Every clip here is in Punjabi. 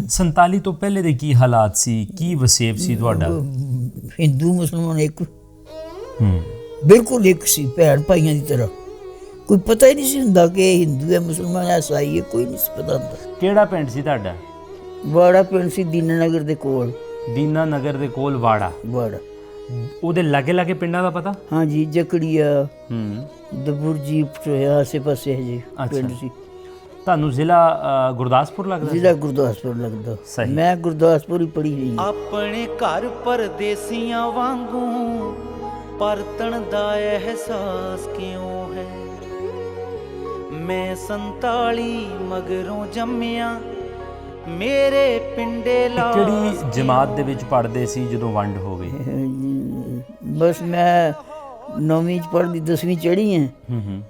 47 ਤੋਂ ਪਹਿਲੇ ਦੇ ਕੀ ਹਾਲਾਤ ਸੀ, ਕੀ ਵਸੇਬ ਸੀ ਤੁਹਾਡਾ? ਹਿੰਦੂ ਮੁਸਲਮਾਨ ਇੱਕ ਬਿਲਕੁਲ ਇੱਕ ਸੀ, ਭੈਣ ਭਾਈਆਂ ਦੀ ਤਰ੍ਹਾਂ। ਕੋਈ ਪਤਾ ਹੀ ਨਹੀਂ ਸੀ ਹੁੰਦਾ ਕਿ ਇਹ ਹਿੰਦੂ ਹੈ, ਮੁਸਲਮਾਨ ਹੈ, ਈਸਾਈ ਹੈ, ਕੋਈ ਨਹੀਂ ਸੀ ਪਤਾ ਹੁੰਦਾ। ਕਿਹੜਾ ਪਿੰਡ ਸੀ ਤੁਹਾਡਾ? ਵਾੜਾ ਪਿੰਡ ਸੀ, ਦੀਨਾ ਨਗਰ ਦੇ ਕੋਲ। ਦੀਨਾ ਨਗਰ ਦੇ ਕੋਲ ਵਾੜਾ। ਵਾੜਾ ਉਹਦੇ ਲਾਗੇ ਲਾਗੇ ਪਿੰਡਾਂ ਦਾ ਪਤਾ? ਹਾਂਜੀ, ਜਕੜੀਆ, ਦਬੁਰਜੀ, ਆਸੇ ਪਾਸੇ ਹੈ ਜੀ ਪਿੰਡ ਸੀ। ਤੁਹਾਨੂੰ ਜ਼ਿਲ੍ਹਾ ਗੁਰਦਾਸਪੁਰ ਲੱਗਦਾ? ਜ਼ਿਲ੍ਹਾ ਗੁਰਦਾਸਪੁਰ ਲੱਗਦਾ। ਸਹੀ। ਮੈਂ ਗੁਰਦਾਸਪੁਰ ਹੀ ਪੜ੍ਹੀ ਹੋਈ। ਆਪਣੇ ਘਰ ਪਰਦੇਸੀਆਂ ਵਾਂਗੂ ਪਰਤਣ ਦਾ ਅਹਿਸਾਸ ਕਿਉਂ ਹੈ? ਮੈਂ 47 ਮਗਰੋਂ ਜੰਮਿਆ, ਮੇਰੇ ਪਿੰਡੇ ਲਾ। ਕਿਹੜੀ ਜਮਾਤ ਦੇ ਵਿੱਚ ਪੜ੍ਹਦੇ ਸੀ ਜਦੋਂ ਵੰਡ ਹੋ ਗਈ? ਬਸ ਮੈਂ 9ਵੀਂ 'ਚ ਪੜ੍ਹਦੀ, 10ਵੀਂ ਚੜ੍ਹੀ ਹੈ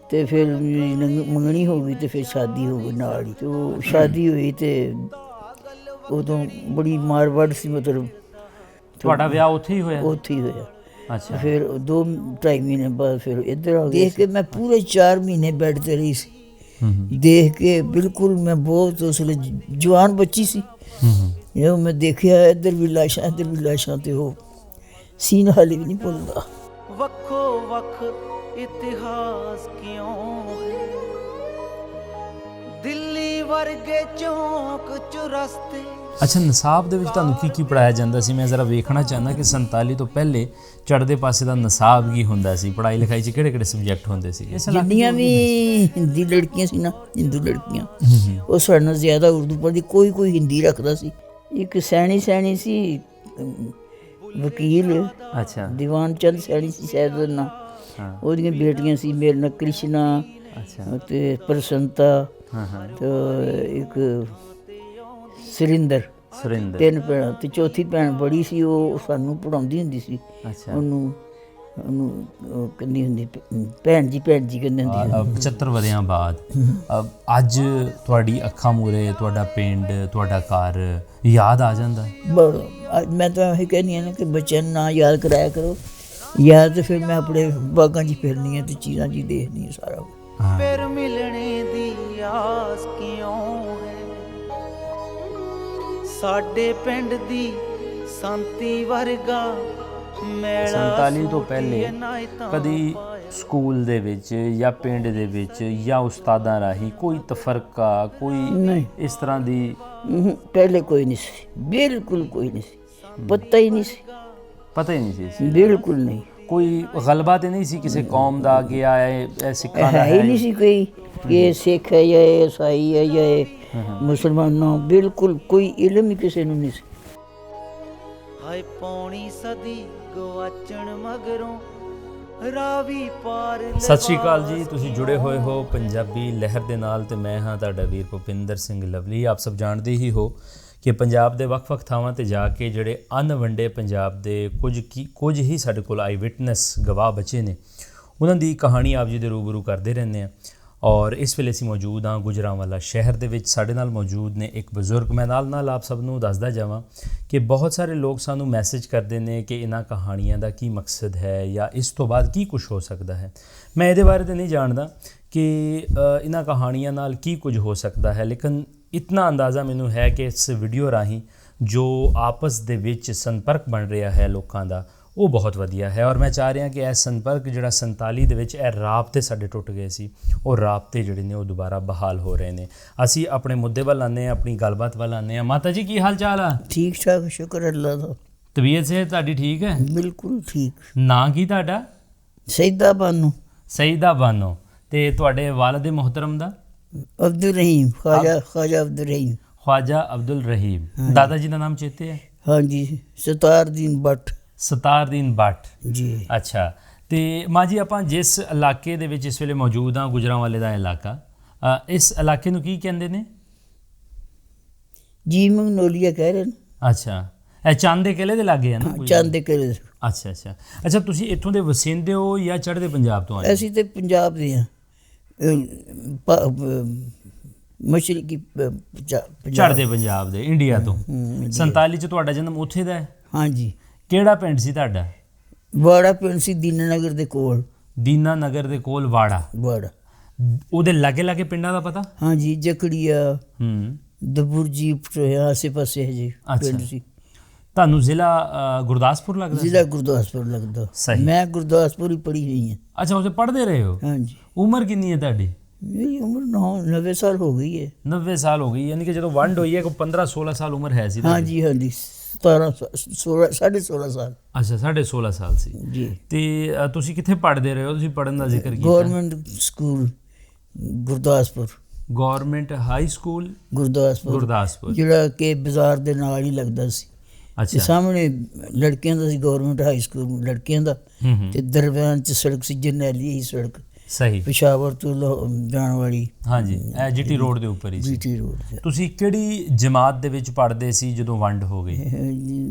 ਤੇ ਫਿਰ ਮੰਗਣੀ ਹੋ ਗਈ ਤੇ ਫਿਰ ਸ਼ਾਦੀ ਹੋ ਗਈ ਨਾਲ ਹੀ। ਤੇ ਉਹ ਸ਼ਾਦੀ ਹੋਈ ਤੇ ਉਦੋਂ ਬੜੀ ਮਾਰਵਾੜ ਸੀ, ਮਤਲਬ। ਤੁਹਾਡਾ ਵਿਆਹ ਉੱਥੇ ਹੀ ਹੋਇਆ? ਉੱਥੇ ਹੀ ਹੋਇਆ। ਅੱਛਾ। ਫਿਰ 2-2.5 ਮਹੀਨੇ ਬਾਅਦ ਫਿਰ ਇੱਧਰ ਆ ਗਏ। ਦੇਖ ਕੇ ਮੈਂ ਪੂਰੇ 4 ਮਹੀਨੇ ਬੈੱਡ ਤੇ ਰਹੀ ਸੀ। ਦੇਖ ਕੇ ਬਿਲਕੁਲ ਮੈਂ ਬਹੁਤ ਉਸ ਵੇਲੇ ਜਵਾਨ ਬੱਚੀ ਸੀ। ਇਹ ਮੈਂ ਦੇਖਿਆ ਇੱਧਰ ਵੀ ਲਾਸ਼ਾਂ, ਇੱਧਰ ਵੀ ਲਾਸ਼ਾਂ, ਤੇ ਉਹ ਸੀਨਾ ਹਾਲੇ ਵੀ ਨਹੀਂ ਭੁੱਲਦਾ। ਵੱਖੋ ਵੱਖ ਇਤਿਹਾਸ ਕਿਉਂ ਹੈ? ਦਿੱਲੀ ਵਰਗੇ ਚੌਂਕ ਚੁਰਸਤੇ। ਅੱਛਾ, ਨਿਸਾਬ ਦੇ ਵਿੱਚ ਤੁਹਾਨੂੰ ਕੀ ਕੀ ਪੜ੍ਹਾਇਆ ਜਾਂਦਾ ਸੀ? ਮੈਂ ਜ਼ਰਾ ਵੇਖਣਾ ਚਾਹੁੰਦਾ ਕਿ 47 ਤੋਂ ਪਹਿਲੇ ਚੜ੍ਹਦੇ ਪਾਸੇ ਦਾ ਨਿਸਾਬ ਕੀ ਹੁੰਦਾ ਸੀ? ਪੜ੍ਹਾਈ ਲਿਖਾਈ 'ਚ ਕਿਹੜੇ ਕਿਹੜੇ ਸਬਜੈਕਟ ਹੁੰਦੇ ਸੀ? ਜਿੰਨੀਆਂ ਵੀ ਹਿੰਦੀ ਲੜਕੀਆਂ ਸੀ ਨਾ, ਹਿੰਦੂ ਲੜਕੀਆਂ, ਉਹ ਸਾਡੇ ਨਾਲ ਜ਼ਿਆਦਾ ਉਰਦੂ ਪੜ੍ਹਦੀ। ਕੋਈ ਹਿੰਦੀ ਰੱਖਦਾ ਸੀ। ਇੱਕ ਸੈਣੀ ਸੀ, ਵਕੀਲ। ਅੱਛਾ। ਦੀਵਾਨ ਚੰਦ ਸੈਣੀ ਸੀ ਸ਼ਾਇਦ ਉਹਦਾ ਨਾਂ। ਉਹਦੀਆਂ ਬੇਟੀਆਂ ਸੀ, ਮੇਰੇ ਨਾਲ ਕ੍ਰਿਸ਼ਨਾ ਤੇ ਪ੍ਰਸੰਤਾ ਤੇ ਇੱਕ ਸੁਰਿੰਦਰ। 3 ਭੈਣਾਂ ਤੇ ਚੌਥੀ ਭੈਣ ਬੜੀ ਸੀ, ਉਹ ਸਾਨੂੰ ਪੜ੍ਹਾਉਂਦੀ ਹੁੰਦੀ ਸੀ। ਉਹਨੂੰ ਕਹਿੰਦੀ ਹੁੰਦੀ ਭੈਣ ਜੀ ਕਹਿੰਦੀ ਹੁੰਦੀ। 75 ਵਰਿਆਂ ਬਾਅਦ ਅੱਜ ਤੁਹਾਡੀ ਅੱਖਾਂ ਮੂਹਰੇ ਤੁਹਾਡਾ ਪਿੰਡ, ਤੁਹਾਡਾ ਘਰ ਯਾਦ ਆ ਜਾਂਦਾ? ਬੜਾ। ਮੈਂ ਤਾਂ ਇਹ ਕਹਿੰਦੀ ਹਾਂ ਨਾ ਕਿ ਬੱਚਿਆਂ ਨੂੰ ਨਾ ਯਾਦ ਕਰਾਇਆ ਕਰੋ। ਯਾਦ ਤੇ ਫਿਰ ਮੈਂ ਆਪਣੇ ਬਾਗਾਂ 'ਚ ਫਿਰਨੀ ਹੈ ਤੇ ਚੀਜ਼ਾਂ 'ਚ ਦੇਖਦੀ ਹਾਂ ਸਾਰਾ। ਫਿਰ ਮਿਲਣੇ ਦੀ ਆਸ ਕਿਉਂ ਹੈ? ਸਾਡੇ ਪਿੰਡ ਦੀ ਸੰਤੀ ਵਰਗਾ ਮੇਲਾ। 47 ਤੋਂ ਪਹਿਲੇ ਕਦੀ ਸਕੂਲ ਦੇ ਵਿੱਚ ਜਾਂ ਪਿੰਡ ਦੇ ਵਿੱਚ ਜਾਂ ਉਸਤਾਦਾਂ ਰਾਹੀਂ ਕੋਈ ਤਫਰਕਾ, ਕੋਈ ਇਸ ਤਰ੍ਹਾਂ ਦੀ? ਪਹਿਲੇ ਕੋਈ ਨਹੀਂ ਸੀ, ਬਿਲਕੁਲ ਕੋਈ ਨਹੀਂ ਸੀ। ਪਤਾ ਹੀ ਨਹੀਂ ਸੀ, ਬਿਲਕੁਲ ਨਹੀਂ। ਕੋਈ ਗਲਬਾ ਤੇ ਨਹੀਂ ਸੀ ਕਿਸੇ ਕੌਮ ਦਾ ਕਿ ਇਹ ਸਿੱਖਾਂ ਦਾ ਹੈ ਹੀ ਨਹੀਂ ਸੀ ਕੋਈ, ਇਹ ਸਿੱਖ ਹੈ ਜਾਂ ਇਹ ਈਸਾਈ ਹੈ ਜਾਂ ਇਹ ਮੁਸਲਮਾਨ। ਬਿਲਕੁਲ ਕੋਈ ਇਲਮ ਹੀ ਕਿਸੇ ਨੂੰ ਨਹੀਂ ਸੀ। ਹਾਏ ਪੌਣੀ ਸਦੀ ਗਵਾਚਣ ਮਗਰੋਂ ਰਾਵੀ ਪਾਰ। ਸਤਿ ਸ਼੍ਰੀ ਅਕਾਲ ਜੀ, ਤੁਸੀਂ ਜੁੜੇ ਹੋਏ ਹੋ ਪੰਜਾਬੀ ਲਹਿਰ ਦੇ ਨਾਲ ਤੇ ਮੈਂ ਹਾਂ ਤੁਹਾਡਾ ਵੀਰ ਭੁਪਿੰਦਰ ਸਿੰਘ ਲਵਲੀ। ਆਪ ਸਭ ਜਾਣਦੇ ਹੀ ਹੋ ਕਿ ਪੰਜਾਬ ਦੇ ਵੱਖ-ਵੱਖ ਥਾਵਾਂ 'ਤੇ ਜਾ ਕੇ ਜਿਹੜੇ ਅਣਵੰਡੇ ਪੰਜਾਬ ਦੇ ਕੁਝ ਹੀ ਸਾਡੇ ਕੋਲ ਆਈ ਵਿਟਨੈਸ ਗਵਾਹ ਬਚੇ ਨੇ, ਉਹਨਾਂ ਦੀ ਕਹਾਣੀ ਆਪ ਜੀ ਦੇ ਰੂਬਰੂ ਕਰਦੇ ਰਹਿੰਦੇ ਹਾਂ। ਔਰ ਇਸ ਵੇਲੇ ਅਸੀਂ ਮੌਜੂਦ ਹਾਂ ਗੁਜਰਾਂਵਾਲਾ ਸ਼ਹਿਰ ਦੇ ਵਿੱਚ। ਸਾਡੇ ਨਾਲ ਮੌਜੂਦ ਨੇ ਇੱਕ ਬਜ਼ੁਰਗ। ਮੈਂ ਨਾਲ ਆਪ ਸਭ ਨੂੰ ਦੱਸਦਾ ਜਾਵਾਂ ਕਿ ਬਹੁਤ ਸਾਰੇ ਲੋਕ ਸਾਨੂੰ ਮੈਸੇਜ ਕਰਦੇ ਨੇ ਕਿ ਇਹਨਾਂ ਕਹਾਣੀਆਂ ਦਾ ਕੀ ਮਕਸਦ ਹੈ ਜਾਂ ਇਸ ਤੋਂ ਬਾਅਦ ਕੀ ਕੁਝ ਹੋ ਸਕਦਾ ਹੈ। ਮੈਂ ਇਹਦੇ ਬਾਰੇ ਤਾਂ ਨਹੀਂ ਜਾਣਦਾ ਕਿ ਇਹਨਾਂ ਕਹਾਣੀਆਂ ਨਾਲ ਕੀ ਕੁਝ ਹੋ ਸਕਦਾ ਹੈ, ਲੇਕਿਨ ਇਤਨਾ ਅੰਦਾਜ਼ਾ ਮੈਨੂੰ ਹੈ ਕਿ ਇਸ ਵੀਡੀਓ ਰਾਹੀਂ ਜੋ ਆਪਸ ਦੇ ਵਿੱਚ ਸੰਪਰਕ ਬਣ ਰਿਹਾ ਹੈ ਲੋਕਾਂ ਦਾ, ਉਹ ਬਹੁਤ ਵਧੀਆ ਹੈ। ਔਰ ਮੈਂ ਚਾਹ ਰਿਹਾ ਕਿ ਇਹ ਸੰਪਰਕ ਜਿਹੜਾ 47 ਦੇ ਵਿੱਚ ਇਹ ਰਾਬਤੇ ਸਾਡੇ ਟੁੱਟ ਗਏ ਸੀ, ਉਹ ਰਾਬਤੇ ਜਿਹੜੇ ਨੇ ਉਹ ਦੁਬਾਰਾ ਬਹਾਲ ਹੋ ਰਹੇ ਨੇ। ਅਸੀਂ ਆਪਣੇ ਮੁੱਦੇ ਵੱਲ ਆਉਂਦੇ ਹਾਂ, ਆਪਣੀ ਗੱਲਬਾਤ ਵੱਲ ਆਉਂਦੇ ਹਾਂ। ਮਾਤਾ ਜੀ ਕੀ ਹਾਲ ਚਾਲ ਆ? ਠੀਕ ਠਾਕ, ਸ਼ੁਕਰ ਅੱਲਾ ਦਾ। ਤਬੀਅਤ ਸਿਹਤ ਤੁਹਾਡੀ ਠੀਕ ਹੈ? ਬਿਲਕੁਲ ਠੀਕ। ਨਾਂ ਕੀ ਤੁਹਾਡਾ? ਸਈਦਾ ਬਾਨੋ। ਸਈਦਾ ਬਾਨੋ। ਤੇ ਤੁਹਾਡੇ ਵਾਲਿਦ ਮੁਹਤਰਮ ਦਾ? ਅਬਦੁਲ ਰਹੀਮ, ਖਾਜਾ ਅਬਦੁਲ ਰਹੀਮ। ਖਵਾਜਾ ਅਬਦੁਲ ਰਹੀਮ। ਦਾਦਾ ਜੀ ਦਾ ਨਾਮ ਚੇਤੇ ਹੈ? ਹਾਂਜੀ, ਸਤਾਰਦੀਨ ਬੱਟ। ਸਤਾਰਦੀਨ ਬੱਟ ਜੀ। ਅੱਛਾ। ਤੇ ਮਾਂ ਜੀ, ਆਪਾਂ ਜਿਸ ਇਲਾਕੇ ਦੇ ਵਿੱਚ ਇਸ ਵੇਲੇ ਮੌਜੂਦ ਹਾਂ, ਗੁਜਰਾਂਵਾਲੇ ਦਾ ਇਲਾਕਾ, ਇਸ ਇਲਾਕੇ ਨੂੰ ਕੀ ਕਹਿੰਦੇ ਨੇ? ਜੀ ਮਗਨੋਲੀਆ ਕਹਿ ਰਹੇ ਨੇ। ਅੱਛਾ, ਇਹ ਚੰਦ ਦੇ ਕਿਲੇ ਦੇ ਲਾਗੇ ਹੈ ਨਾ? ਚੰਦ ਦੇ ਕਿਲੇ। ਅੱਛਾ, ਤੁਸੀਂ ਇੱਥੋਂ ਦੇ ਵਸਿੰਦੇ ਹੋ ਜਾਂ ਚੜ੍ਹਦੇ ਪੰਜਾਬ ਤੋਂ ਆਏ? ਅਸੀਂ ਤੇ ਪੰਜਾਬ ਦੇ ਹਾਂ, ਮਸ਼ਰਕੀ ਚੜ੍ਹਦੇ ਪੰਜਾਬ ਦੇ, ਇੰਡੀਆ ਤੋਂ। 47 'ਚ ਤੁਹਾਡਾ ਜਨਮ ਉੱਥੇ ਦਾ ਹੈ? ਹਾਂਜੀ। ਕਿਹੜਾ ਪਿੰਡ ਸੀ ਤੁਹਾਡਾ? ਵਾੜਾ ਪਿੰਡ ਸੀ, ਦੀਨਾ ਨਗਰ ਦੇ ਕੋਲ। ਦੀਨਾ ਨਗਰ ਦੇ ਕੋਲ ਵਾੜਾ। ਵਾੜਾ। ਉਹਦੇ ਲਾਗੇ ਲਾਗੇ ਪਿੰਡਾਂ ਦਾ ਪਤਾ? ਹਾਂਜੀ, ਜਕੜੀਆ, ਦਬੁਰਜੀ ਆਸੇ ਪਾਸੇ ਹੈ ਜੀ ਪਿੰਡ ਸੀ। ਤੁਹਾਨੂੰ ਜ਼ਿਲ੍ਹਾ ਗੁਰਦਾਸਪੁਰ ਲੱਗਦਾ? ਜ਼ਿਲ੍ਹਾ ਗੁਰਦਾਸਪੁਰ ਲੱਗਦਾ। ਸਹੀ। ਮੈਂ ਗੁਰਦਾਸਪੁਰ ਹੀ ਪੜ੍ਹੀ ਹੋਈ ਹਾਂ। ਅੱਛਾ, ਉੱਥੇ ਪੜ੍ਹਦੇ ਰਹੇ ਹੋ? ਹਾਂਜੀ। ਉਮਰ ਕਿੰਨੀ ਹੈ ਤੁਹਾਡੀ? ਮੇਰੀ ਉਮਰ 90 ਸਾਲ ਹੋ ਗਈ ਹੈ। 90 ਸਾਲ ਹੋ ਗਈ, ਯਾਨੀ ਕਿ ਜਦੋਂ ਵੰਡ ਹੋਈ ਹੈ ਕੋਈ 15-16 ਸਾਲ ਉਮਰ ਹੈ ਸੀ? ਹਾਂਜੀ ਹਾਂਜੀ 17 16 16.5 ਸਾਲ। ਅੱਛਾ, 16.5 ਸਾਲ ਸੀ ਜੀ। ਤੇ ਤੁਸੀਂ ਕਿੱਥੇ ਪੜ੍ਹਦੇ ਰਹੇ ਹੋ? ਤੁਸੀਂ ਪੜ੍ਹਨ ਦਾ ਜ਼ਿਕਰ ਕੀਤਾ। Government school Gurdaspur. Government high school Gurdaspur, ਜਿਹੜਾ ਕਿ ਬਾਜ਼ਾਰ ਦੇ ਨਾਲ ਹੀ ਲੱਗਦਾ ਸੀ। ਤੇ ਅੱਛਾ। ਸਾਹਮਣੇ ਲੜਕਿਆਂ ਦਾ ਸੀ ਗਵਰਨਮੈਂਟ ਹਾਈ ਸਕੂਲ ਲੜਕਿਆਂ ਦਾ, ਤੇ ਦਰਮਿਆਨ ਚ ਸੜਕ ਸੀ ਜਰਨੈਲੀ ਹੀ ਸੜਕ, ਸਹੀ, ਪਿਸ਼ਾਵਰ ਤੋਂ ਜਾਣ ਵਾਲੀ। ਹਾਂਜੀ, ਇਹ ਜੀਟੀ ਰੋਡ ਦੇ ਉੱਪਰ ਹੀ ਸੀ। ਜੀਟੀ ਰੋਡ ਤੇ। ਤੁਸੀਂ ਕਿਹੜੀ ਜਮਾਤ ਦੇ ਵਿੱਚ ਪੜ੍ਹਦੇ ਸੀ ਜਦੋਂ ਵੰਡ ਹੋ ਗਈ?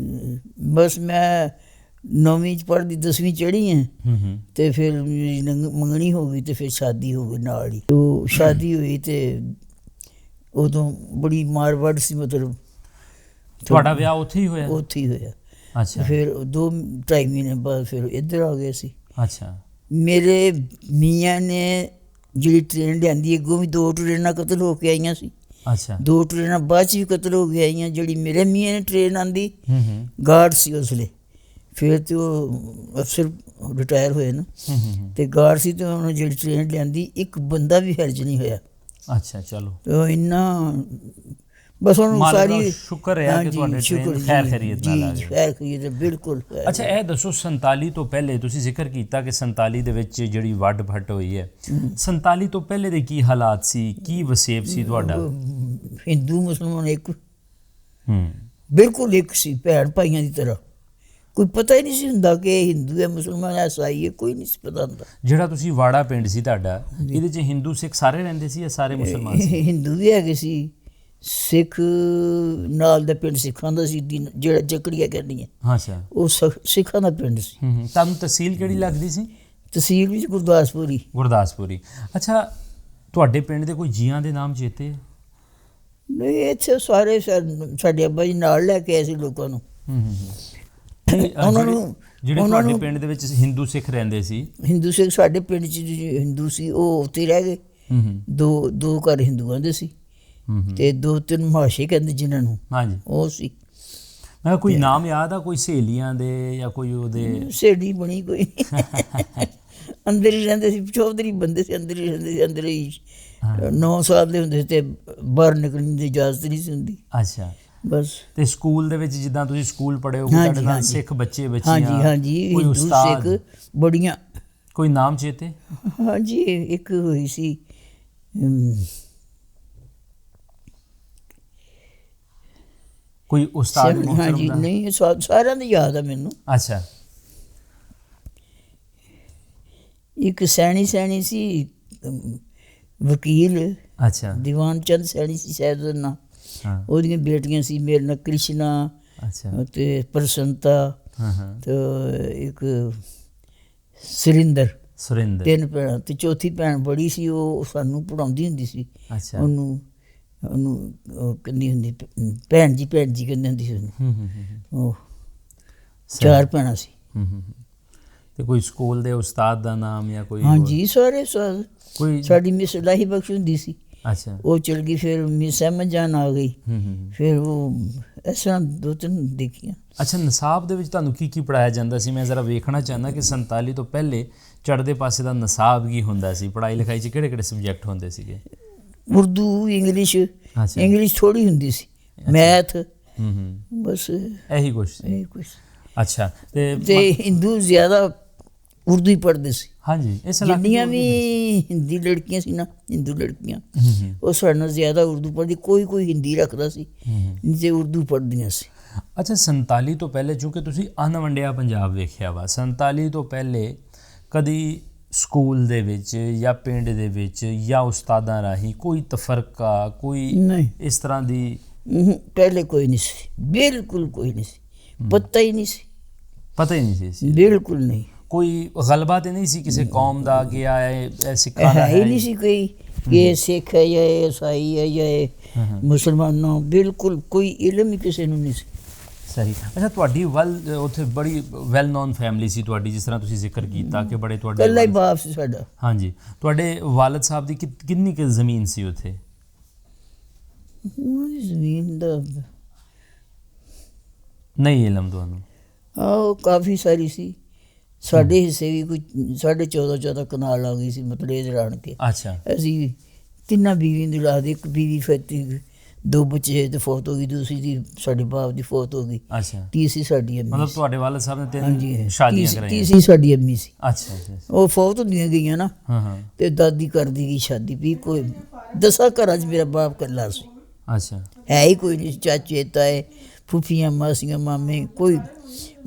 ਬਸ ਮੈਂ 9ਵੀਂ ਚ ਪੜ੍ਹਦੀ, 10ਵੀਂ ਚੜ੍ਹੀ ਹੈ ਤੇ ਫਿਰ ਮੇਰੀ ਮੰਗਣੀ ਹੋ ਗਈ ਤੇ ਫਿਰ ਸ਼ਾਦੀ ਹੋ ਗਈ ਨਾਲ ਹੀ। ਤੋ ਸ਼ਾਦੀ ਹੋਈ ਤੇ ਉਦੋਂ ਬੜੀ ਮਾਰ ਵੱਢ ਸੀ, ਮਤਲਬ ਤੁਹਾਡਾ ਵਿਆਹ ਉੱਥੇ ਹੀ ਹੋਇਆ? ਉੱਥੇ ਹੀ ਹੋਇਆ। ਅੱਛਾ। ਫਿਰ 2-2.5 ਮਹੀਨੇ ਬਾਅਦ ਫਿਰ ਇੱਧਰ ਆ ਗਏ ਸੀ। ਅੱਛਾ। ਮੇਰੇ ਮੀਆਂ ਨੇ ਜਿਹੜੀ ਟ੍ਰੇਨ ਲਿਆਂਦੀ, ਅੱਗੋਂ ਵੀ 2 ਟ੍ਰੇਨਾਂ ਕਤਲ ਹੋ ਕੇ ਆਈਆਂ ਸੀ। ਅੱਛਾ। 2 ਟ੍ਰੇਨਾਂ ਬਾਅਦ 'ਚ ਵੀ ਕਤਲ ਹੋ ਕੇ ਆਈਆਂ। ਜਿਹੜੀ ਮੇਰੇ ਮੀਆਂ ਨੇ ਟ੍ਰੇਨ ਆਂਦੀ, ਗਾਰਡ ਸੀ ਉਸ ਵੇਲੇ, ਫਿਰ ਤੇ ਉਹ ਅਫਸਰ ਰਿਟਾਇਰ ਹੋਏ ਨਾ, ਤੇ ਗਾਰਡ ਸੀ ਤੇ ਉਹਨੇ ਜਿਹੜੀ ਟ੍ਰੇਨ ਲਿਆਂਦੀ, ਇੱਕ ਬੰਦਾ ਵੀ ਹਰਜ ਨਹੀਂ ਹੋਇਆ। ਅੱਛਾ, ਚਲੋ ਤੇ ਇੰਨਾ ਬਸ ਉਹਨੂੰ ਸਾਰੀ ਸ਼ੁਕਰ ਹੈ ਕਿ ਤੁਹਾਡੇ ਟ੍ਰੇਨ ਖੈਰ ਖੈਰੀਅਤ ਨਾਲ ਆ ਗਈ। ਖੈਰ ਖੈਰੀਅਤ ਬਿਲਕੁਲ। ਅੱਛਾ, ਇਹ ਦੱਸੋ 47 ਤੋਂ ਪਹਿਲੇ ਤੁਸੀਂ ਜ਼ਿਕਰ ਕੀਤਾ ਕਿ 47 ਦੇ ਵਿੱਚ ਜਿਹੜੀ ਵੱਡ ਫੱਟ ਹੋਈ ਹੈ, 47 ਤੋਂ ਪਹਿਲੇ ਦੇ ਕੀ ਹਾਲਾਤ ਸੀ, ਕੀ ਵਸੇਬ ਸੀ ਤੁਹਾਡਾ? ਹਿੰਦੂ ਮੁਸਲਮਾਨ ਇੱਕ, ਬਿਲਕੁਲ ਇੱਕ ਸੀ, ਭੈਣ ਭਾਈਆਂ ਦੀ ਤਰ੍ਹਾਂ। ਕੋਈ ਪਤਾ ਹੀ ਨਹੀਂ ਸੀ ਹੁੰਦਾ ਕਿ ਇਹ ਹਿੰਦੂ ਹੈ, ਮੁਸਲਮਾਨ ਹੈ, ਈਸਾਈ ਹੈ, ਕੋਈ ਨਹੀਂ ਸੀ ਪਤਾ ਹੁੰਦਾ। ਜਿਹੜਾ ਤੁਸੀਂ ਵਾੜਾ ਪਿੰਡ ਸੀ ਤੁਹਾਡਾ, ਇਹਦੇ 'ਚ ਹਿੰਦੂ ਸਿੱਖ ਸਾਰੇ ਰਹਿੰਦੇ ਸੀ ਜਾਂ ਸਾਰੇ ਮੁਸਲਮਾਨ ਸੀ? ਹਿੰਦੂ ਵੀ ਹੈਗੇ ਸੀ, ਸਿੱਖ ਨਾਲ ਦਾ ਪਿੰਡ ਸਿੱਖਾਂ ਦਾ ਸੀ, ਜਿਹੜਾ ਜਕੜੀਆ ਕਹਿੰਦੀ ਹੈ। ਅੱਛਾ। ਉਹ ਸਿੱਖਾਂ ਦਾ ਪਿੰਡ ਸੀ। ਤੁਹਾਨੂੰ ਤਹਿਸੀਲ ਕਿਹੜੀ ਲੱਗਦੀ ਸੀ? ਤਹਿਸੀਲ ਵਿੱਚ ਗੁਰਦਾਸਪੁਰੀ। ਗੁਰਦਾਸਪੁਰੀ। ਅੱਛਾ, ਤੁਹਾਡੇ ਪਿੰਡ ਦੇ ਕੋਈ ਜੀਆਂ ਦੇ ਨਾਮ ਚੇਤੇ? ਨਹੀਂ, ਇੱਥੇ ਸਾਰੇ ਸਾਡੇ ਅੱਬਾ ਜੀ ਨਾਲ ਲੈ ਕੇ ਆਏ ਸੀ ਲੋਕਾਂ ਨੂੰ। ਉਹਨਾਂ ਨੂੰ ਜਿਹੜੇ ਤੁਹਾਡੇ ਪਿੰਡ ਦੇ ਵਿੱਚ ਹਿੰਦੂ ਸਿੱਖ ਰਹਿੰਦੇ ਸੀ? ਹਿੰਦੂ ਸਿੱਖ ਸਾਡੇ ਪਿੰਡ 'ਚ ਹਿੰਦੂ ਸੀ, ਉਹ ਉੱਥੇ ਰਹਿ ਗਏ। ਦੋ ਘਰ ਹਿੰਦੂਆਂ ਦੇ ਸੀ ਤੇ 2-3 ਮਹਾਸ਼ੇ ਕਹਿੰਦੇ ਜਿਨ੍ਹਾਂ ਨੂੰ, ਹਾਂਜੀ, ਉਹ ਸੀ। ਮੈਂ ਕੋਈ ਨਾਮ ਯਾਦ ਆ ਕੋਈ ਸਹੇਲੀਆਂ ਦੇ ਜਾਂ ਕੋਈ ਉਹਦੇ? ਸਹੇਲੀ ਬਣੀ ਕੋਈ ਅੰਦਰ ਹੀ ਰਹਿੰਦੇ ਸੀ, ਚੌਧਰੀ ਬੰਦੇ ਸੀ, ਅੰਦਰ ਹੀ ਰਹਿੰਦੇ ਸੀ। ਅੰਦਰ ਹੀ 9 ਸਾਲ ਦੇ ਹੁੰਦੇ ਸੀ ਤੇ ਬਾਹਰ ਨਿਕਲਣ ਦੀ ਇਜਾਜ਼ਤ ਨਹੀਂ ਸੀ ਹੁੰਦੀ। ਅੱਛਾ। ਬਸ। ਤੇ ਸਕੂਲ ਦੇ ਵਿੱਚ ਜਿੱਦਾਂ ਤੁਸੀਂ ਸਕੂਲ ਪੜ੍ਹੇ ਹੋ, ਤੁਹਾਡੇ ਨਾਲ ਸਿੱਖ ਬੱਚੇ ਬੱਚੀਆਂ? ਹਾਂਜੀ ਹਾਂਜੀ, ਹਿੰਦੂ ਸਿੱਖ ਬੜੀਆਂ। ਕੋਈ ਨਾਮ ਚੇਤੇ? ਹਾਂਜੀ, ਇੱਕ ਹੋਈ ਸੀ ਕੋਈ ਉਸਤਾਦ ਮੁਹੱਤਰਮ? ਹਾਂਜੀ, ਨਹੀਂ ਸਾਰਿਆਂ ਦੀ ਯਾਦ ਆ ਮੈਨੂੰ। ਅੱਛਾ। ਇੱਕ ਸੈਣੀ ਸੀ ਵਕੀਲ। ਅੱਛਾ। ਦੀਵਾਨ ਚੰਦ ਸੈਣੀ ਸੀ ਸ਼ਾਇਦ ਉਹਦਾ ਨਾਂ। ਉਹਦੀਆਂ ਬੇਟੀਆਂ ਸੀ ਮੇਰੇ ਨਾਲ, ਕ੍ਰਿਸ਼ਨਾ ਤੇ ਪ੍ਰਸੰਤਾ ਤੇ ਇੱਕ ਸੁਰਿੰਦਰ। 3 ਭੈਣਾਂ ਤੇ ਚੌਥੀ ਭੈਣ ਬੜੀ ਸੀ, ਉਹ ਸਾਨੂੰ ਪੜ੍ਹਾਉਂਦੀ ਹੁੰਦੀ ਸੀ। ਉਹਨੂੰ ਕਹਿੰਦੀ ਹੁੰਦੀ ਭੈਣ ਜੀ ਕਹਿੰਦੀ ਹੁੰਦੀ ਸੀ ਉਹਨੂੰ। ਉਹ 4 ਭੈਣਾਂ ਸੀ। ਤੇ ਕੋਈ ਸਕੂਲ ਦੇ ਉਸਤਾਦ ਦਾ ਨਾਮ ਜਾਂ ਕੋਈ? ਹਾਂਜੀ, ਸਾਰੇ ਕੋਈ ਸਾਡੀ ਮਿਸ ਲਾਹੀ ਬਖਸ਼ ਹੁੰਦੀ ਸੀ। ਅੱਛਾ। ਉਹ ਚਲ ਗਈ, ਫਿਰ ਮਿਸ ਅਹਿਮਦ ਜਾਨ ਆ ਗਈ, ਫਿਰ ਉਹ ਇਸ ਤਰ੍ਹਾਂ 2-3 ਦੇਖੀਆਂ। ਅੱਛਾ, ਨਿਸਾਬ ਦੇ ਵਿੱਚ ਤੁਹਾਨੂੰ ਕੀ ਪੜ੍ਹਾਇਆ ਜਾਂਦਾ ਸੀ? ਮੈਂ ਜ਼ਰਾ ਵੇਖਣਾ ਚਾਹੁੰਦਾ ਕਿ 47 ਤੋਂ ਪਹਿਲੇ ਚੜ੍ਹਦੇ ਪਾਸੇ ਦਾ ਨਿਸਾਬ ਕੀ ਹੁੰਦਾ ਸੀ? ਪੜ੍ਹਾਈ ਲਿਖਾਈ 'ਚ ਕਿਹੜੇ ਸਬਜੈਕਟ ਹੁੰਦੇ ਸੀਗੇ? ਉਰਦੂ, ਇੰਗਲਿਸ਼ ਥੋੜ੍ਹੀ ਹੁੰਦੀ ਸੀ, ਮੈਥ, ਬਸ ਇਹੀ ਕੁਛ। ਅੱਛਾ। ਤੇ ਹਿੰਦੂ ਜ਼ਿਆਦਾ ਉਰਦੂ ਹੀ ਪੜ੍ਹਦੇ ਸੀ। ਹਾਂਜੀ। ਜਿੰਨੀਆਂ ਵੀ ਹਿੰਦੀ ਲੜਕੀਆਂ ਸੀ ਨਾ, ਹਿੰਦੂ ਲੜਕੀਆਂ, ਉਹ ਸਾਡੇ ਨਾਲ ਜ਼ਿਆਦਾ ਉਰਦੂ ਪੜ੍ਹਦੀ। ਕੋਈ ਹਿੰਦੀ ਰੱਖਦਾ ਸੀ, ਨਹੀਂ ਤੇ ਉਰਦੂ ਪੜ੍ਹਦੀਆਂ ਸੀ। ਅੱਛਾ, 47 ਤੋਂ ਪਹਿਲੇ, ਚੂੰਕਿ ਤੁਸੀਂ ਅਣਵੰਡਿਆ ਪੰਜਾਬ ਵੇਖਿਆ ਵਾ, 47 ਤੋਂ ਪਹਿਲੇ ਕਦੀ ਸਕੂਲ ਦੇ ਵਿੱਚ ਜਾਂ ਪਿੰਡ ਦੇ ਵਿੱਚ ਜਾਂ ਉਸਤਾਦਾਂ ਰਾਹੀਂ ਕੋਈ ਤਫਰਕਾ, ਕੋਈ ਇਸ ਤਰ੍ਹਾਂ ਦੀ? ਪਹਿਲੇ ਕੋਈ ਨਹੀਂ ਸੀ, ਬਿਲਕੁਲ ਕੋਈ ਨਹੀਂ ਸੀ, ਪਤਾ ਹੀ ਨਹੀਂ ਸੀ, ਬਿਲਕੁਲ ਨਹੀਂ। ਕੋਈ ਗਲਬਾ ਤੇ ਨਹੀਂ ਸੀ ਕਿਸੇ ਕੌਮ ਦਾ ਕਿ ਇਹ ਸਿੱਖਾਂ ਦਾ ਹੈ ਹੀ ਨਹੀਂ ਸੀ ਕੋਈ ਕਿ ਇਹ ਸਿੱਖ ਹੈ ਜਾਂ ਇਹ ਈਸਾਈ ਹੈ ਜਾਂ ਇਹ ਮੁਸਲਮਾਨ, ਬਿਲਕੁਲ ਕੋਈ ਇਲਮ ਹੀ ਕਿਸੇ ਨੂੰ ਨਹੀਂ ਸੀ। ਸਹੀ। ਅੱਛਾ, ਤੁਹਾਡੀ ਉੱਥੇ ਬੜੀ ਵੈਲ ਨੋਨ ਫੈਮਿਲੀ ਸੀ ਤੁਹਾਡੀ, ਜਿਸ ਤਰ੍ਹਾਂ ਤੁਸੀਂ ਜ਼ਿਕਰ ਕੀਤਾ ਕਿ ਬੜੇ ਤੁਹਾਡੇ ਇਕੱਲਾ ਹੀ ਬਾਪ ਸੀ ਸਾਡਾ। ਹਾਂਜੀ। ਤੁਹਾਡੇ ਵਾਲਦ ਸਾਹਿਬ ਦੀ ਕਿੰਨੀ ਕੁ ਜ਼ਮੀਨ ਸੀ ਉੱਥੇ? ਉਹਨਾਂ ਦੀ ਜ਼ਮੀਨ ਦਾ ਨਹੀਂ ਇਲਮ ਤੁਹਾਨੂੰ? ਉਹ ਕਾਫੀ ਸਾਰੀ ਸੀ। ਸਾਡੇ ਹਿੱਸੇ ਵੀ ਕੋਈ 14.5 ਕਨਾਲ ਆ ਗਈ ਸੀ, ਮਤਲਬ ਇਹ ਰਾਣ ਕੇ। ਅੱਛਾ। ਅਸੀਂ ਤਿੰਨਾਂ ਬੀਵੀ ਦੀ ਔਲਾਦ, ਇੱਕ ਬੀਵੀ ਫਿਰ 2 ਬੱਚੇ ਤੇ ਫੌਤ ਹੋ ਗਈ, ਦੂਸਰੀ ਦੀ ਸਾਡੇ ਬਾਪ ਦੀ ਫੌਤ ਹੋ ਗਈ, ਅੱਛਾ। ਤੀਸਰੀ ਸਾਡੀ ਅੰਮੀ ਮਤਲਬ ਸੀ। ਤੁਹਾਡੇ ਵਾਲਦ ਸਾਹਿਬ ਨੇ 3 ਹਾਂਜੀ, ਸ਼ਾਦੀਆਂ ਕਰਾਈਆਂ? ਤੀਸਰੀ ਸਾਡੀ ਅੰਮੀ ਸੀ। ਅੱਛਾ ਅੱਛਾ। ਉਹ ਫੌਤ ਹੁੰਦੀਆਂ ਗਈਆਂ ਨਾ, ਹਾਂ ਹਾਂ। ਤੇ ਦਾਦੀ ਕਰਦੀ ਗਈ ਸ਼ਾਦੀ। ਵੀ ਕੋਈ 10 ਘਰਾਂ 'ਚ ਮੇਰਾ ਬਾਪ ਇਕੱਲਾ ਸੀ, ਅੱਛਾ। ਹੈ ਹੀ ਕੋਈ ਨਹੀਂ। ਚਾਚੇ ਤਾਏ ਫੁੱਫੀਆਂ ਮਾਸੀਆਂ ਮਾਮੇ, ਕੋਈ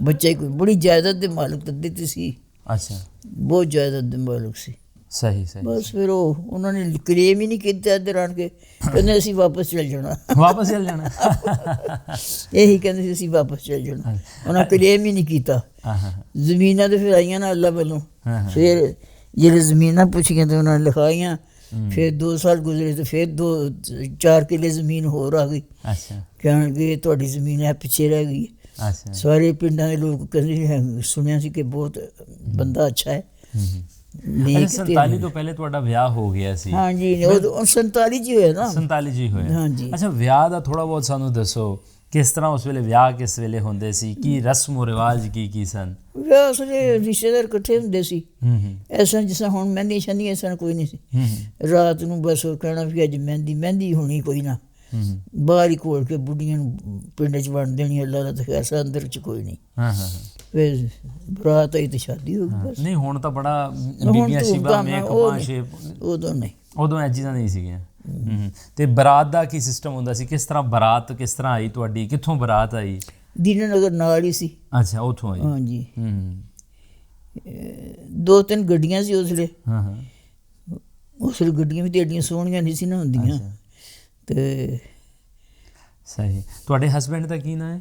ਬੱਚਾ ਹੀ ਕੋਈ। ਬੜੀ ਜਾਇਦਾਦ ਦੇ ਮਾਲਕ ਤੱਦੇ ਤੇ ਸੀ, ਅੱਛਾ। ਬਹੁਤ ਜਾਇਦਾਦ ਦੇ ਮਾਲਕ ਸੀ। ਸਹੀ ਸਹੀ। ਬਸ ਫਿਰ ਉਹਨਾਂ ਨੇ ਕਲੇਮ ਹੀ ਨਹੀਂ ਕੀਤਾ ਇੱਧਰ ਆਣ ਕੇ, ਕਹਿੰਦੇ ਅਸੀਂ ਵਾਪਸ ਚਲ ਜਾਣਾ। ਵਾਪਸ ਚਲ ਜਾਣਾ? ਇਹੀ ਕਹਿੰਦੇ ਸੀ ਅਸੀਂ ਵਾਪਸ ਚਲ ਜਾਣਾ। ਉਹਨਾਂ ਕਲੇਮ ਹੀ ਨਹੀਂ ਕੀਤਾ। ਹਾਂ ਹਾਂ ਜ਼ਮੀਨਾਂ ਤੇ ਫਿਰ ਆਈਆਂ ਨਾ ਅੱਲਾ ਵੱਲੋਂ। ਹਾਂ। ਫਿਰ ਜਿਹੜੇ ਜ਼ਮੀਨਾਂ ਪੁੱਛੀਆਂ ਤੇ ਉਹਨਾਂ ਨੇ ਲਿਖਾਈਆਂ। ਫਿਰ 2 ਸਾਲ ਗੁਜ਼ਰੇ ਤੇ ਫਿਰ 4 ਕਿੱਲੇ ਜ਼ਮੀਨ ਹੋਰ ਆ ਗਈ। ਅੱਛਾ। ਕਹਿਣਗੇ ਤੁਹਾਡੀ ਜ਼ਮੀਨ ਹੈ ਪਿੱਛੇ ਰਹਿ ਗਈ। ਅੱਛਾ। ਸਾਰੇ ਪਿੰਡਾਂ ਦੇ ਲੋਕ ਕਹਿੰਦੇ, ਸੁਣਿਆ ਸੀ ਕਿ ਬਹੁਤ ਬੰਦਾ ਅੱਛਾ ਹੈ। ਅੱਛਾ, 47 ਤੋਂ ਪਹਿਲੇ ਤੁਹਾਡਾ ਵਿਆਹ ਹੋ ਗਿਆ ਸੀ? ਹਾਂਜੀ, ਉਹ 47 'ਚ ਹੀ ਹੋਇਆ ਨਾ। 47 ਜੀ ਹੋਇਆ? ਹਾਂਜੀ। ਅੱਛਾ, ਵਿਆਹ ਦਾ ਥੋੜਾ ਬਹੁਤ ਸਾਨੂੰ ਦੱਸੋ, ਕਿਸ ਤਰ੍ਹਾਂ ਉਸ ਵੇਲੇ ਵਿਆਹ ਕਿਸ ਵੇਲੇ ਹੁੰਦੇ ਸੀ, ਕੀ ਰਸਮ ਰਿਵਾਜ ਕੀ ਸਨ? ਵਿਆਹ ਉਸ ਵੇਲੇ ਰਿਸ਼ਤੇਦਾਰ ਇਕੱਠੇ ਹੁੰਦੇ ਸੀ। ਐਸਾ ਜਿਸ ਤਰ੍ਹਾਂ ਹੁਣ ਮਹਿੰਦੀ ਸ਼ਹਿੰਦੀ ਇਸ ਤਰ੍ਹਾਂ ਕੋਈ ਨਹੀਂ ਸੀ। ਰਾਤ ਨੂੰ ਬਸ ਕਹਿਣਾ ਵੀ ਅੱਜ ਮਹਿੰਦੀ ਹੋਣੀ ਕੋਈ ਨਾ, ਬਾਹਰ ਹੀ ਘੋਲ ਕੇ ਬੁੱਢੀਆਂ ਨੂੰ ਪਿੰਡ 'ਚ ਵੰਡ ਦੇਣੀ। ਅੱਲਾ ਦਾ ਤਾਂ ਐਸਾ ਅੰਦਰ 'ਚ ਕੋਈ ਨਹੀਂ। ਫਿਰ ਬਰਾਤ ਆਈ ਤੇ ਸ਼ਾਦੀ ਹੋ ਗਈ ਬਸ। ਨਹੀਂ ਹੁਣ ਤਾਂ ਬੜਾ ਬੀਬੀਆਂ ਸ਼ਿਵਾ ਮੇਕ ਪਾਸ਼ੇ, ਉਦੋਂ ਨਹੀਂ, ਉਦੋਂ ਇਹ ਚੀਜ਼ਾਂ ਨਹੀਂ ਸੀਗੀਆਂ। ਤੇ ਬਰਾਤ ਦਾ ਕੀ ਸਿਸਟਮ ਹੁੰਦਾ ਸੀ? ਕਿਸ ਤਰ੍ਹਾਂ ਬਰਾਤ ਕਿਸ ਤਰ੍ਹਾਂ ਆਈ ਤੁਹਾਡੀ? ਕਿੱਥੋਂ ਬਰਾਤ ਆਈ? ਦੀਨਾਨਗਰ ਨਾਲ ਹੀ ਸੀ। ਅੱਛਾ, ਉੱਥੋਂ ਆਈ? ਹਾਂਜੀ। 2-3 ਗੱਡੀਆਂ ਸੀ ਉਸ ਵੇਲੇ। ਹਾਂ ਹਾਂ। ਉਸ ਵੇਲੇ ਗੱਡੀਆਂ ਵੀ ਤੇ ਐਡੀਆਂ ਸੋਹਣੀਆਂ ਨਹੀਂ ਸੀ ਨਾ ਹੁੰਦੀਆਂ। ਤੇ ਸਹੀ। ਤੁਹਾਡੇ ਹਸਬੈਂਡ ਦਾ ਕੀ ਨਾਂ ਹੈ?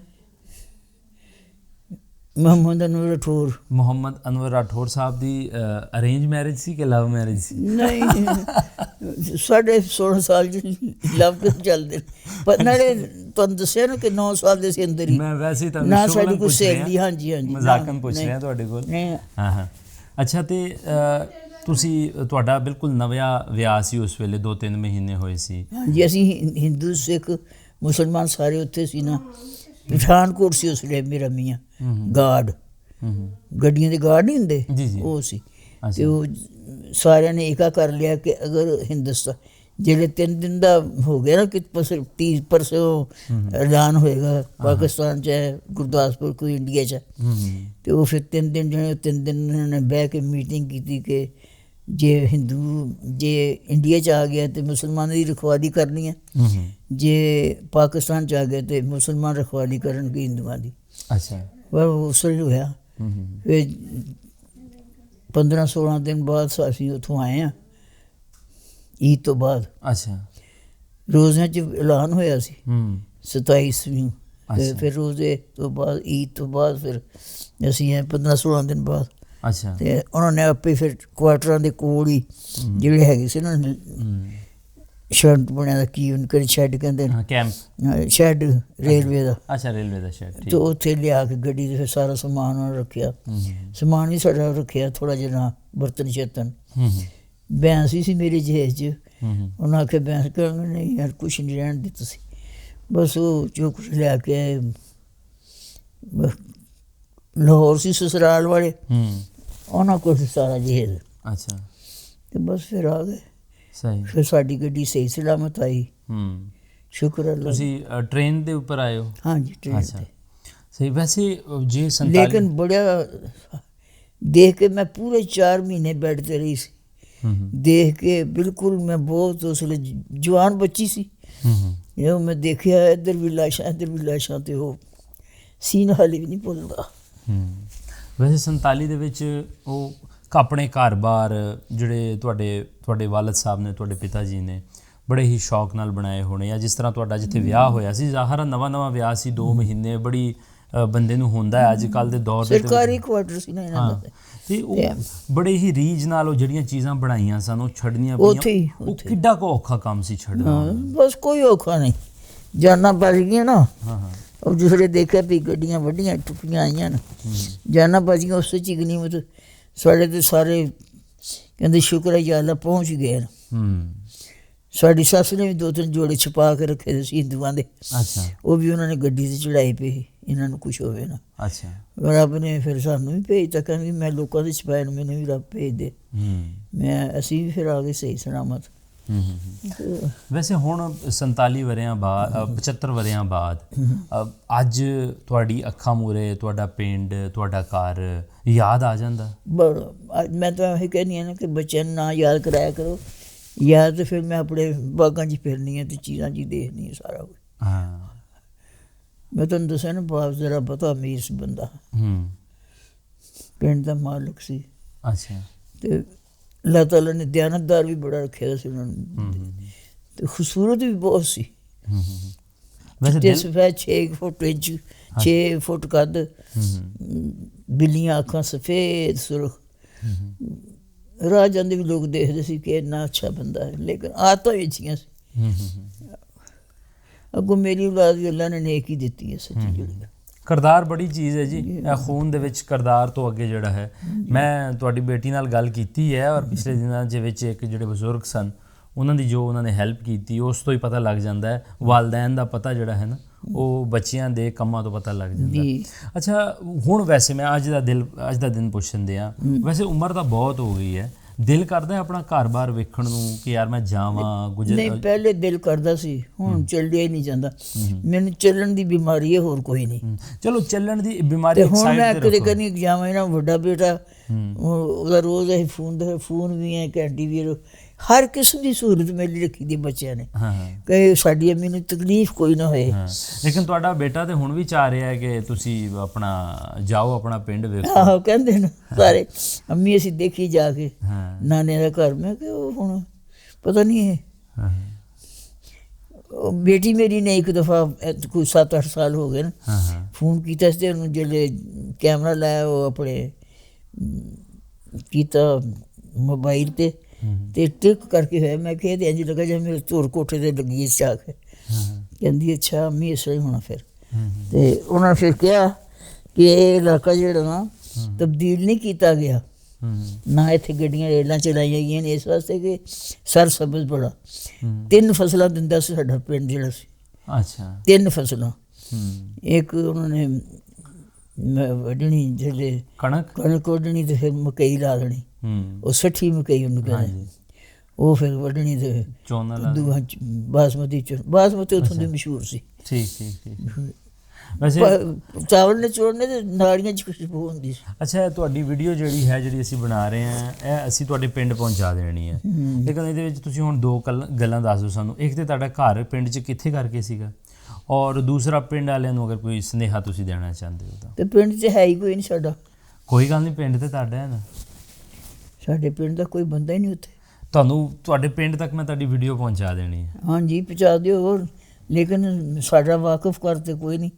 ਮੁਹੰਮਦ ਅਨਵਰ ਰਾਠੌਰ। ਮੁਹੰਮਦ ਅਨਵਰ ਰਾਠੌਰ ਸਾਹਿਬ ਦੀ ਅਰੇਂਜ ਮੈਰਿਜ ਸੀ ਕਿ ਲਵ ਮੈਰਿਜ ਸੀ? ਨਹੀਂ, 16.5 ਸਾਲ ਲਵ ਕੇ ਚੱਲਦੇ। ਪਰ ਨਾਲੇ ਤੁਹਾਨੂੰ ਦੱਸਿਆ ਨਾ ਕਿ 9 ਸਾਲ ਦੇ ਸੀ ਅੰਦਰ ਹੀ। ਮੈਂ ਵੈਸੇ ਤਾਂ ਨਾ ਸਾਡੀ ਕੋਈ ਸਹੇਲੀ। ਹਾਂਜੀ ਹਾਂਜੀ, ਮਜ਼ਾਕਨ ਪੁੱਛ ਰਿਹਾ ਤੁਹਾਡੇ ਕੋਲ। ਹਾਂ ਹਾਂ। ਅੱਛਾ, ਤੇ ਤੁਸੀਂ ਤੁਹਾਡਾ ਬਿਲਕੁਲ ਨਵਾਂ ਵਿਆਹ ਸੀ ਉਸ ਵੇਲੇ, 2-3 ਮਹੀਨੇ ਹੋਏ ਸੀ? ਹਾਂਜੀ, ਅਸੀਂ ਹਿੰਦੂ ਸਿੱਖ ਮੁਸਲਮਾਨ ਸਾਰੇ ਉੱਥੇ ਸੀ ਨਾ। ਪਠਾਨਕੋਟ ਸੀ ਉਸ ਵੇਲੇ ਮੇਰਾ ਮੀਆਂ ਗਾਰਡ, ਗੱਡੀਆਂ ਦੇ ਗਾਰਡ ਨਹੀਂ ਹੁੰਦੇ, ਉਹ ਸੀ। ਤੇ ਉਹ ਸਾਰਿਆਂ ਨੇ ਏਕਾ ਕਰ ਲਿਆ ਕਿ ਅਗਰ ਹਿੰਦੁਸਤਾਨ ਜਿਹੜੇ 3 ਦਿਨ ਦਾ ਹੋ ਗਿਆ ਨਾ ਕਿ ਪਰਸੋਂ ਐਲਾਨ ਹੋਏਗਾ ਪਾਕਿਸਤਾਨ 'ਚ ਹੈ, ਗੁਰਦਾਸਪੁਰ ਕੋਈ ਇੰਡੀਆ 'ਚ ਹੈ। ਤੇ ਉਹ ਫਿਰ 3 ਦਿਨ ਜਿਹੜੇ 3 ਦਿਨ ਉਹਨਾਂ ਨੇ ਬਹਿ ਕੇ ਮੀਟਿੰਗ ਕੀਤੀ ਕਿ ਜੇ ਇੰਡੀਆ 'ਚ ਆ ਗਿਆ ਤੇ ਮੁਸਲਮਾਨਾਂ ਦੀ ਰਖਵਾਲੀ ਕਰਨੀ ਹੈ, ਜੇ ਪਾਕਿਸਤਾਨ 'ਚ ਆ ਗਏ ਤੇ ਮੁਸਲਮਾਨ ਰਖਵਾਲੀ ਕਰਨਗੇ ਹਿੰਦੂਆਂ ਦੀ। ਅੱਛਾ। ਪਰ ਉਸ ਵੇਲੇ ਹੋਇਆ। ਫਿਰ 15-16 ਦਿਨ ਬਾਅਦ ਅਸੀਂ ਉੱਥੋਂ ਆਏ ਹਾਂ, ਈਦ ਤੋਂ ਬਾਅਦ। ਅੱਛਾ। ਰੋਜ਼ਿਆਂ 'ਚ ਐਲਾਨ ਹੋਇਆ ਸੀ 27ਵੀਂ। ਫਿਰ ਰੋਜ਼ੇ ਤੋਂ ਬਾਅਦ, ਈਦ ਤੋਂ ਬਾਅਦ ਫਿਰ ਅਸੀਂ ਆਏ 15-16 ਦਿਨ ਬਾਅਦ। ਅੱਛਾ। ਤੇ ਉਹਨਾਂ ਨੇ ਆਪੇ ਫਿਰ ਕੁਆਟਰਾਂ ਦੇ ਕੋਲ ਹੀ ਜਿਹੜੇ ਹੈਗੇ ਸੀ ਨਾ ਸ਼ੈਡ ਬਣਿਆ ਦਾ, ਕੀ ਉਹਨਾਂ ਕੋਲ ਸ਼ੈਡ ਕਹਿੰਦੇ ਨੇ, ਕੈਂਪ ਸ਼ੈਡ ਰੇਲਵੇ ਦਾ। ਅੱਛਾ, ਰੇਲਵੇ ਦਾ ਸ਼ੈਡ। ਤੇ ਉੱਥੇ ਲਿਆ ਕੇ ਗੱਡੀ 'ਤੇ ਫਿਰ ਸਾਰਾ ਸਮਾਨ ਉਹਨਾਂ ਰੱਖਿਆ। ਸਮਾਨ ਵੀ ਸਾਡਾ ਰੱਖਿਆ ਥੋੜ੍ਹਾ ਜਿਹਾ, ਬਰਤਨ ਸ਼ਰਤਨ। ਬੈਂਸ ਸੀ ਮੇਰੀ ਜਹੇਜ਼ 'ਚ। ਉਹਨਾਂ ਆਖਿਆ ਬੈਂਸ ਕਰਾਂਗੇ, ਨਹੀਂ ਯਾਰ ਕੁਛ ਨਹੀਂ ਰਹਿਣ ਦੀ ਤੁਸੀਂ, ਬਸ ਉਹ ਜੋ ਕੁਛ ਲਿਆ ਕੇ ਆਏ। ਲਾਹੌਰ ਸੀ ਸਸਰਾਲ ਵਾਲੇ, ਉਹਨਾਂ ਕੋਲ ਸਾਰਾ ਜਹੇਜ਼। ਅੱਛਾ। ਤੇ ਬਸ ਫਿਰ ਆ ਗਏ। ਸਹੀ। ਫਿਰ ਸਾਡੀ ਗੱਡੀ ਸਹੀ ਸਲਾਮਤ ਆਈ, ਸ਼ੁਕਰ ਅੱਲਾ। ਤੁਸੀਂ ਟ੍ਰੇਨ ਦੇ ਉੱਪਰ ਆਏ ਹੋ? ਹਾਂਜੀ, ਟ੍ਰੇਨ ਤੇ। ਸਹੀ। ਵੈਸੇ ਜੇ 47 ਲੇਕਿਨ ਬੜਾ ਦੇਖ ਕੇ ਮੈਂ ਪੂਰੇ 4 ਮਹੀਨੇ ਬੈੱਡ 'ਤੇ ਰਹੀ ਸੀ। ਦੇਖ ਕੇ ਬਿਲਕੁਲ ਮੈਂ ਬਹੁਤ ਉਸ ਵੇਲੇ ਜਵਾਨ ਬੱਚੀ ਸੀ। ਇਹ ਮੈਂ ਦੇਖਿਆ ਇੱਧਰ ਵੀ ਲਾਸ਼ਾਂ, ਇੱਧਰ ਵੀ ਲਾਸ਼ਾਂ, ਤੇ ਉਹ ਸੀਨਾ ਹਾਲੇ ਵੀ ਨਹੀਂ ਭੁੱਲਦਾ। ਵੈਸੇ 47 ਦੇ ਵਿੱਚ ਉਹ ਆਪਣੇ ਘਰ-ਬਾਰ ਜਿਹੜੇ ਤੁਹਾਡੇ ਵਾਲਦ ਸਾਹਿਬ ਨੇ, ਤੁਹਾਡੇ ਪਿਤਾ ਜੀ ਨੇ ਬੜੇ ਹੀ ਸ਼ੌਕ ਨਾਲ ਬਣਾਏ ਹੋਣੇ, ਜਾਂ ਜਿਸ ਤਰ੍ਹਾਂ ਤੁਹਾਡਾ ਜਿੱਥੇ ਵਿਆਹ ਹੋਇਆ ਸੀ, ਜ਼ਾਹਰ ਨਵਾਂ ਵਿਆਹ ਸੀ, 2 ਮਹੀਨੇ ਬੜੀ ਬੰਦੇ ਨੂੰ ਹੁੰਦਾ ਹੈ ਅੱਜ ਕੱਲ੍ਹ ਦੇ ਦੌਰ ਦੇ। ਸਰਕਾਰੀ ਕੁਆਟਰ ਸੀ ਨਾ ਇਹਨਾਂ ਦਾ। ਤੇ ਉਹ ਬੜੇ ਹੀ ਰੀਝ ਨਾਲ ਉਹ ਜਿਹੜੀਆਂ ਚੀਜ਼ਾਂ ਬਣਾਈਆਂ ਸਨ ਉਹ ਛੱਡਣੀਆਂ ਪਈਆਂ। ਉਹ ਕਿੱਡਾ ਕੁ ਔਖਾ ਕੰਮ ਸੀ ਛੱਡਣਾ? ਬਸ ਕੋਈ ਔਖਾ ਨਹੀਂ, ਜਾਨਾਂ ਬਚ ਗਈਆਂ ਨਾ। ਉਹ ਜਿਹੜੇ ਦੇਖਿਆ ਵੀ ਗੱਡੀਆਂ ਵੱਡੀਆਂ ਟੁੱਟੀਆਂ ਆਈਆਂ ਨਾ, ਜਾਨਾਂ ਬਚ ਗਈਆਂ, ਉਸ 'ਚ ਹੀ ਗਨੀਮਤ। ਸਾਡੇ ਤੇ ਸਾਰੇ ਕਹਿੰਦੇ ਸ਼ੁਕਰ ਹੈ ਯਾ ਅੱਲਾ ਪਹੁੰਚ ਗਏ। ਸਾਡੀ ਸੱਸ ਨੇ ਵੀ 2-3 ਜੋੜੇ ਛੁਪਾ ਕੇ ਰੱਖੇ ਦੇ ਸੀ ਹਿੰਦੂਆਂ ਦੇ, ਅੱਛਾ ਉਹ ਵੀ ਉਹਨਾਂ ਨੇ ਗੱਡੀ 'ਤੇ ਚੜਾਈ ਪਈ, ਇਹਨਾਂ ਨੂੰ ਕੁਛ ਹੋਵੇ ਨਾ। ਅੱਛਾ ਰੱਬ ਨੇ ਫਿਰ ਸਾਨੂੰ ਵੀ ਭੇਜਤਾ, ਕਹਿੰਦੀ ਮੈਂ ਲੋਕਾਂ ਦੇ ਛੁਪਾਏ ਨੂੰ ਮੈਨੂੰ ਵੀ ਰੱਬ ਭੇਜ ਦੇ। ਅਸੀਂ ਵੀ ਫਿਰ ਆ ਗਏ ਸਹੀ ਸਲਾਮਤ। ਵੈਸੇ ਹੁਣ 47 ਵਰਿਆਂ ਬਾਅਦ 75 ਵਰਿਆਂ ਬਾਅਦ ਅੱਜ ਤੁਹਾਡੀ ਅੱਖਾਂ ਮੂਹਰੇ ਤੁਹਾਡਾ ਪਿੰਡ, ਤੁਹਾਡਾ ਘਰ ਯਾਦ ਆ ਜਾਂਦਾ? ਮੈਂ ਤਾਂ ਇਹ ਕਹਿੰਦੀ ਹਾਂ ਨਾ ਕਿ ਬੱਚਿਆਂ ਨੂੰ ਨਾ ਯਾਦ ਕਰਾਇਆ ਕਰੋ, ਯਾਦ ਤਾਂ ਫਿਰ ਮੈਂ ਆਪਣੇ ਬਾਗਾਂ 'ਚ ਫਿਰਨੀ ਹੈ ਅਤੇ ਚੀਜ਼ਾਂ 'ਚ ਦੇਖਣੀ ਹੈ ਸਾਰਾ ਕੁਝ। ਹਾਂ ਮੈਂ ਤੁਹਾਨੂੰ ਦੱਸਿਆ ਨਾ, ਬਾਪ ਜ਼ਰਾ ਪਤਾ ਅਮੀਰ ਸੀ ਬੰਦਾ, ਪਿੰਡ ਦਾ ਮਾਲਕ ਸੀ। ਅੱਛਾ ਅਤੇ ਅੱਲਾਹ ਤਾਲਾ ਨੇ ਦਿਆਨਤਦਾਰ ਵੀ ਬੜਾ ਰੱਖਿਆ ਸੀ ਉਹਨਾਂ ਨੂੰ, ਅਤੇ ਖੂਬਸੂਰਤ ਵੀ ਬਹੁਤ ਸੀ। ਵੈਸੇ ਸਫੈਦ 6 ਫੁੱਟ ਇੰਚ, 6 ਫੁੱਟ ਕੱਦ, ਬਿੱਲੀਆਂ ਅੱਖਾਂ, ਸਫੇਦ ਸੁਰਖ। ਰਾਹ ਜਾਂਦੇ ਵੀ ਲੋਕ ਦੇਖਦੇ ਸੀ ਕਿ ਇੰਨਾ ਅੱਛਾ ਬੰਦਾ ਹੈ, ਲੇਕਿਨ ਆਦਤਾਂ ਵੀ ਅੱਛੀਆਂ ਸੀ। ਅੱਗੋਂ ਮੇਰੀ ਔਲਾਦ ਵੀ ਅੱਲਾ ਨੇ ਨੇਕ ਹੀ ਦਿੱਤੀ ਹੈ ਸੱਚੀ ਜਿਹੜੀ। ਕਿਰਦਾਰ ਬੜੀ ਚੀਜ਼ ਹੈ ਜੀ, ਇਹ ਖੂਨ ਦੇ ਵਿੱਚ ਕਿਰਦਾਰ ਤੋਂ ਅੱਗੇ ਜਿਹੜਾ ਹੈ। ਮੈਂ ਤੁਹਾਡੀ ਬੇਟੀ ਨਾਲ ਗੱਲ ਕੀਤੀ ਹੈ, ਔਰ ਪਿਛਲੇ ਦਿਨਾਂ ਦੇ ਵਿੱਚ ਇੱਕ ਜਿਹੜੇ ਬਜ਼ੁਰਗ ਸਨ ਉਹਨਾਂ ਦੀ ਜੋ ਉਹਨਾਂ ਨੇ ਹੈਲਪ ਕੀਤੀ, ਉਸ ਤੋਂ ਹੀ ਪਤਾ ਲੱਗ ਜਾਂਦਾ ਹੈ। ਵਾਲਦੈਨ ਦਾ ਪਤਾ ਜਿਹੜਾ ਹੈ ਨਾ, ਉਹ ਬੱਚਿਆਂ ਦੇ ਕੰਮਾਂ ਤੋਂ ਪਤਾ ਲੱਗ ਜਾਂਦਾ। ਅੱਛਾ ਹੁਣ ਵੈਸੇ ਮੈਂ ਅੱਜ ਦਾ ਦਿਨ ਪੁੱਛਣ ਦਿਆਂ, ਵੈਸੇ ਉਮਰ ਤਾਂ ਬਹੁਤ ਹੋ ਗਈ ਹੈ, ਦਿਲ ਕਰਦਾ ਆਪਣਾ ਘਰ-ਬਾਰ ਵੇਖਣ ਨੂੰ ਕਿ ਯਾਰ ਮੈਂ ਜਾਵਾਂ ਗੁਜਰ? ਨਹੀਂ, ਪਹਿਲੇ ਦਿਲ ਕਰਦਾ ਸੀ, ਹੁਣ ਚੱਲਿਆ ਹੀ ਨਹੀਂ ਜਾਂਦਾ। ਮੈਨੂੰ ਚੱਲਣ ਦੀ ਬਿਮਾਰੀ ਹੈ, ਹੋਰ ਕੋਈ ਨਹੀਂ। ਚਲੋ ਚੱਲਣ ਦੀ ਬਿਮਾਰੀ ਹੁਣ ਮੈਂ ਕਦੇ ਕਦੇ ਜਾਵਾਂ, ਇਹਨਾਂ ਵੱਡਾ ਬੇਟਾ ਉਹਦਾ ਰੋਜ਼ ਅਸੀਂ ਫੋਨ ਵੀ ਹੈ, ਘੰਟੀ ਵੀ, ਹਰ ਕਿਸਮ ਦੀ ਸਹੂਲਤ ਮੇਰੀ ਰੱਖੀ ਦੀ ਬੱਚਿਆਂ ਨੇ ਕਿ ਸਾਡੀ ਅੰਮੀ ਨੂੰ ਤਕਲੀਫ ਕੋਈ ਨਾ ਹੋਏ। ਲੇਕਿਨ ਤੁਹਾਡਾ ਬੇਟਾ ਤੇ ਹੁਣ ਵੀ ਚਾਹ ਰਿਹਾ ਹੈ ਕਿ ਤੁਸੀਂ ਆਪਣਾ ਜਾਓ, ਆਪਣਾ ਪਿੰਡ ਵੇਖੋ। ਆਹੋ ਕਹਿੰਦੇ ਨੇ ਸਾਰੇ, ਅੰਮੀ ਅਸੀਂ ਦੇਖੀ ਜਾ ਕੇ ਨਾਨੇ ਦਾ ਘਰ। ਮੈਂ ਕਿਹਾ ਉਹ ਹੁਣ ਪਤਾ ਨਹੀਂ ਹੈ। ਬੇਟੀ ਮੇਰੀ ਨੇ ਇੱਕ ਦਫਾ ਕੋਈ 7-8 ਸਾਲ ਹੋ ਗਏ ਨਾ, ਫੋਨ ਕੀਤਾ ਸੀ, ਉਹਨੂੰ ਜਿਹੜੇ ਕੈਮਰਾ ਲਾਇਆ ਉਹ ਆਪਣੇ ਕੀਤਾ ਮੋਬਾਈਲ 'ਤੇ ਟਿਕ ਕਰਕੇ ਹੋਇਆ। ਮੈਂ ਕਿਹਾ ਤੇ ਇੰਝ ਲੱਗਾ ਜਿਵੇਂ ਮੇਰੇ ਧੁਰ ਕੋਠੇ 'ਤੇ ਲੱਗੀ ਚਾ ਕੇ। ਕਹਿੰਦੀ ਅੱਛਾ ਅੰਮੀ ਇਸ ਤਰ੍ਹਾਂ ਹੀ ਹੋਣਾ ਫਿਰ। ਅਤੇ ਉਹਨਾਂ ਨੇ ਫਿਰ ਕਿਹਾ ਕਿ ਇਹ ਇਲਾਕਾ ਜਿਹੜਾ ਨਾ ਤਬਦੀਲ ਨਹੀਂ ਕੀਤਾ ਗਿਆ, ਨਾ ਇੱਥੇ ਗੱਡੀਆਂ ਰੇਲਾਂ ਚਲਾਈਆਂ ਗਈਆਂ ਨੇ, ਇਸ ਵਾਸਤੇ ਕਿ ਸਰਸਬਜ਼ ਬੜਾ। 3 ਫਸਲਾਂ ਦਿੰਦਾ ਸੀ ਸਾਡਾ ਪਿੰਡ ਜਿਹੜਾ ਸੀ। ਅੱਛਾ 3 ਫਸਲਾਂ। ਇੱਕ ਉਹਨਾਂ ਨੇ ਵੱਢਣੀ, ਜਿਹੜੇ ਕਣਕ ਵੱਢਣੀ ਅਤੇ ਫਿਰ ਮਕਈ ਲਾ ਦੇਣੀ, ਉਹ 60 ਮਕਈ ਉਹਨੂੰ ਕਹਿੰਦੇ, ਉਹ ਫਿਰ ਵੱਢਣੀ ਅਤੇ ਬਾਸਮਤੀ ਉੱਥੋਂ ਦੀ ਮਸ਼ਹੂਰ ਸੀ। ਵੈਸੇ ਚਾਵਲ ਨੇ ਚੋੜਨੇ ਤੇ ਨਾਲੀਆਂ 'ਚ ਖੁਸ਼ਬੂ ਹੁੰਦੀ ਸੀ। ਅੱਛਾ ਤੁਹਾਡੀ ਵੀਡੀਓ ਜਿਹੜੀ ਅਸੀਂ ਬਣਾ ਰਹੇ ਹਾਂ, ਇਹ ਅਸੀਂ ਤੁਹਾਡੇ ਪਿੰਡ ਪਹੁੰਚਾ ਦੇਣੀ ਹੈ, ਲੇਕਿਨ ਇਹਦੇ ਵਿੱਚ ਤੁਸੀਂ ਹੁਣ 2 ਗੱਲਾਂ ਦੱਸ ਦਿਓ ਸਾਨੂੰ। ਇੱਕ ਤਾਂ ਤੁਹਾਡਾ ਘਰ ਪਿੰਡ 'ਚ ਕਿੱਥੇ ਕਰਕੇ ਸੀਗਾ, ਔਰ ਦੂਸਰਾ ਪਿੰਡ ਵਾਲਿਆਂ ਨੂੰ ਅਗਰ ਕੋਈ ਸੁਨੇਹਾ ਤੁਸੀਂ ਦੇਣਾ ਚਾਹੁੰਦੇ ਹੋ ਤਾਂ। ਤੇ ਪਿੰਡ 'ਚ ਹੈ ਹੀ ਕੋਈ ਨਹੀਂ ਸਾਡਾ। ਕੋਈ ਗੱਲ ਨਹੀਂ, ਪਿੰਡ ਤੇ ਤੁਹਾਡਾ ਹੈ ਨਾ। ਸਾਡੇ ਪਿੰਡ ਦਾ ਕੋਈ ਬੰਦਾ ਹੀ ਨਹੀਂ ਉੱਥੇ। ਤੁਹਾਡੇ ਪਿੰਡ ਤੱਕ ਮੈਂ ਤੁਹਾਡੀ ਵੀਡੀਓ ਪਹੁੰਚਾ ਦੇਣੀ ਹੈ। ਹਾਂਜੀ ਪਹੁੰਚਾ ਦਿਓ, ਹੋਰ ਲੇਕਿਨ ਸਾਡਾ ਵਾਕਫ ਕਰ ਤੇ ਕੋਈ ਨਹੀਂ।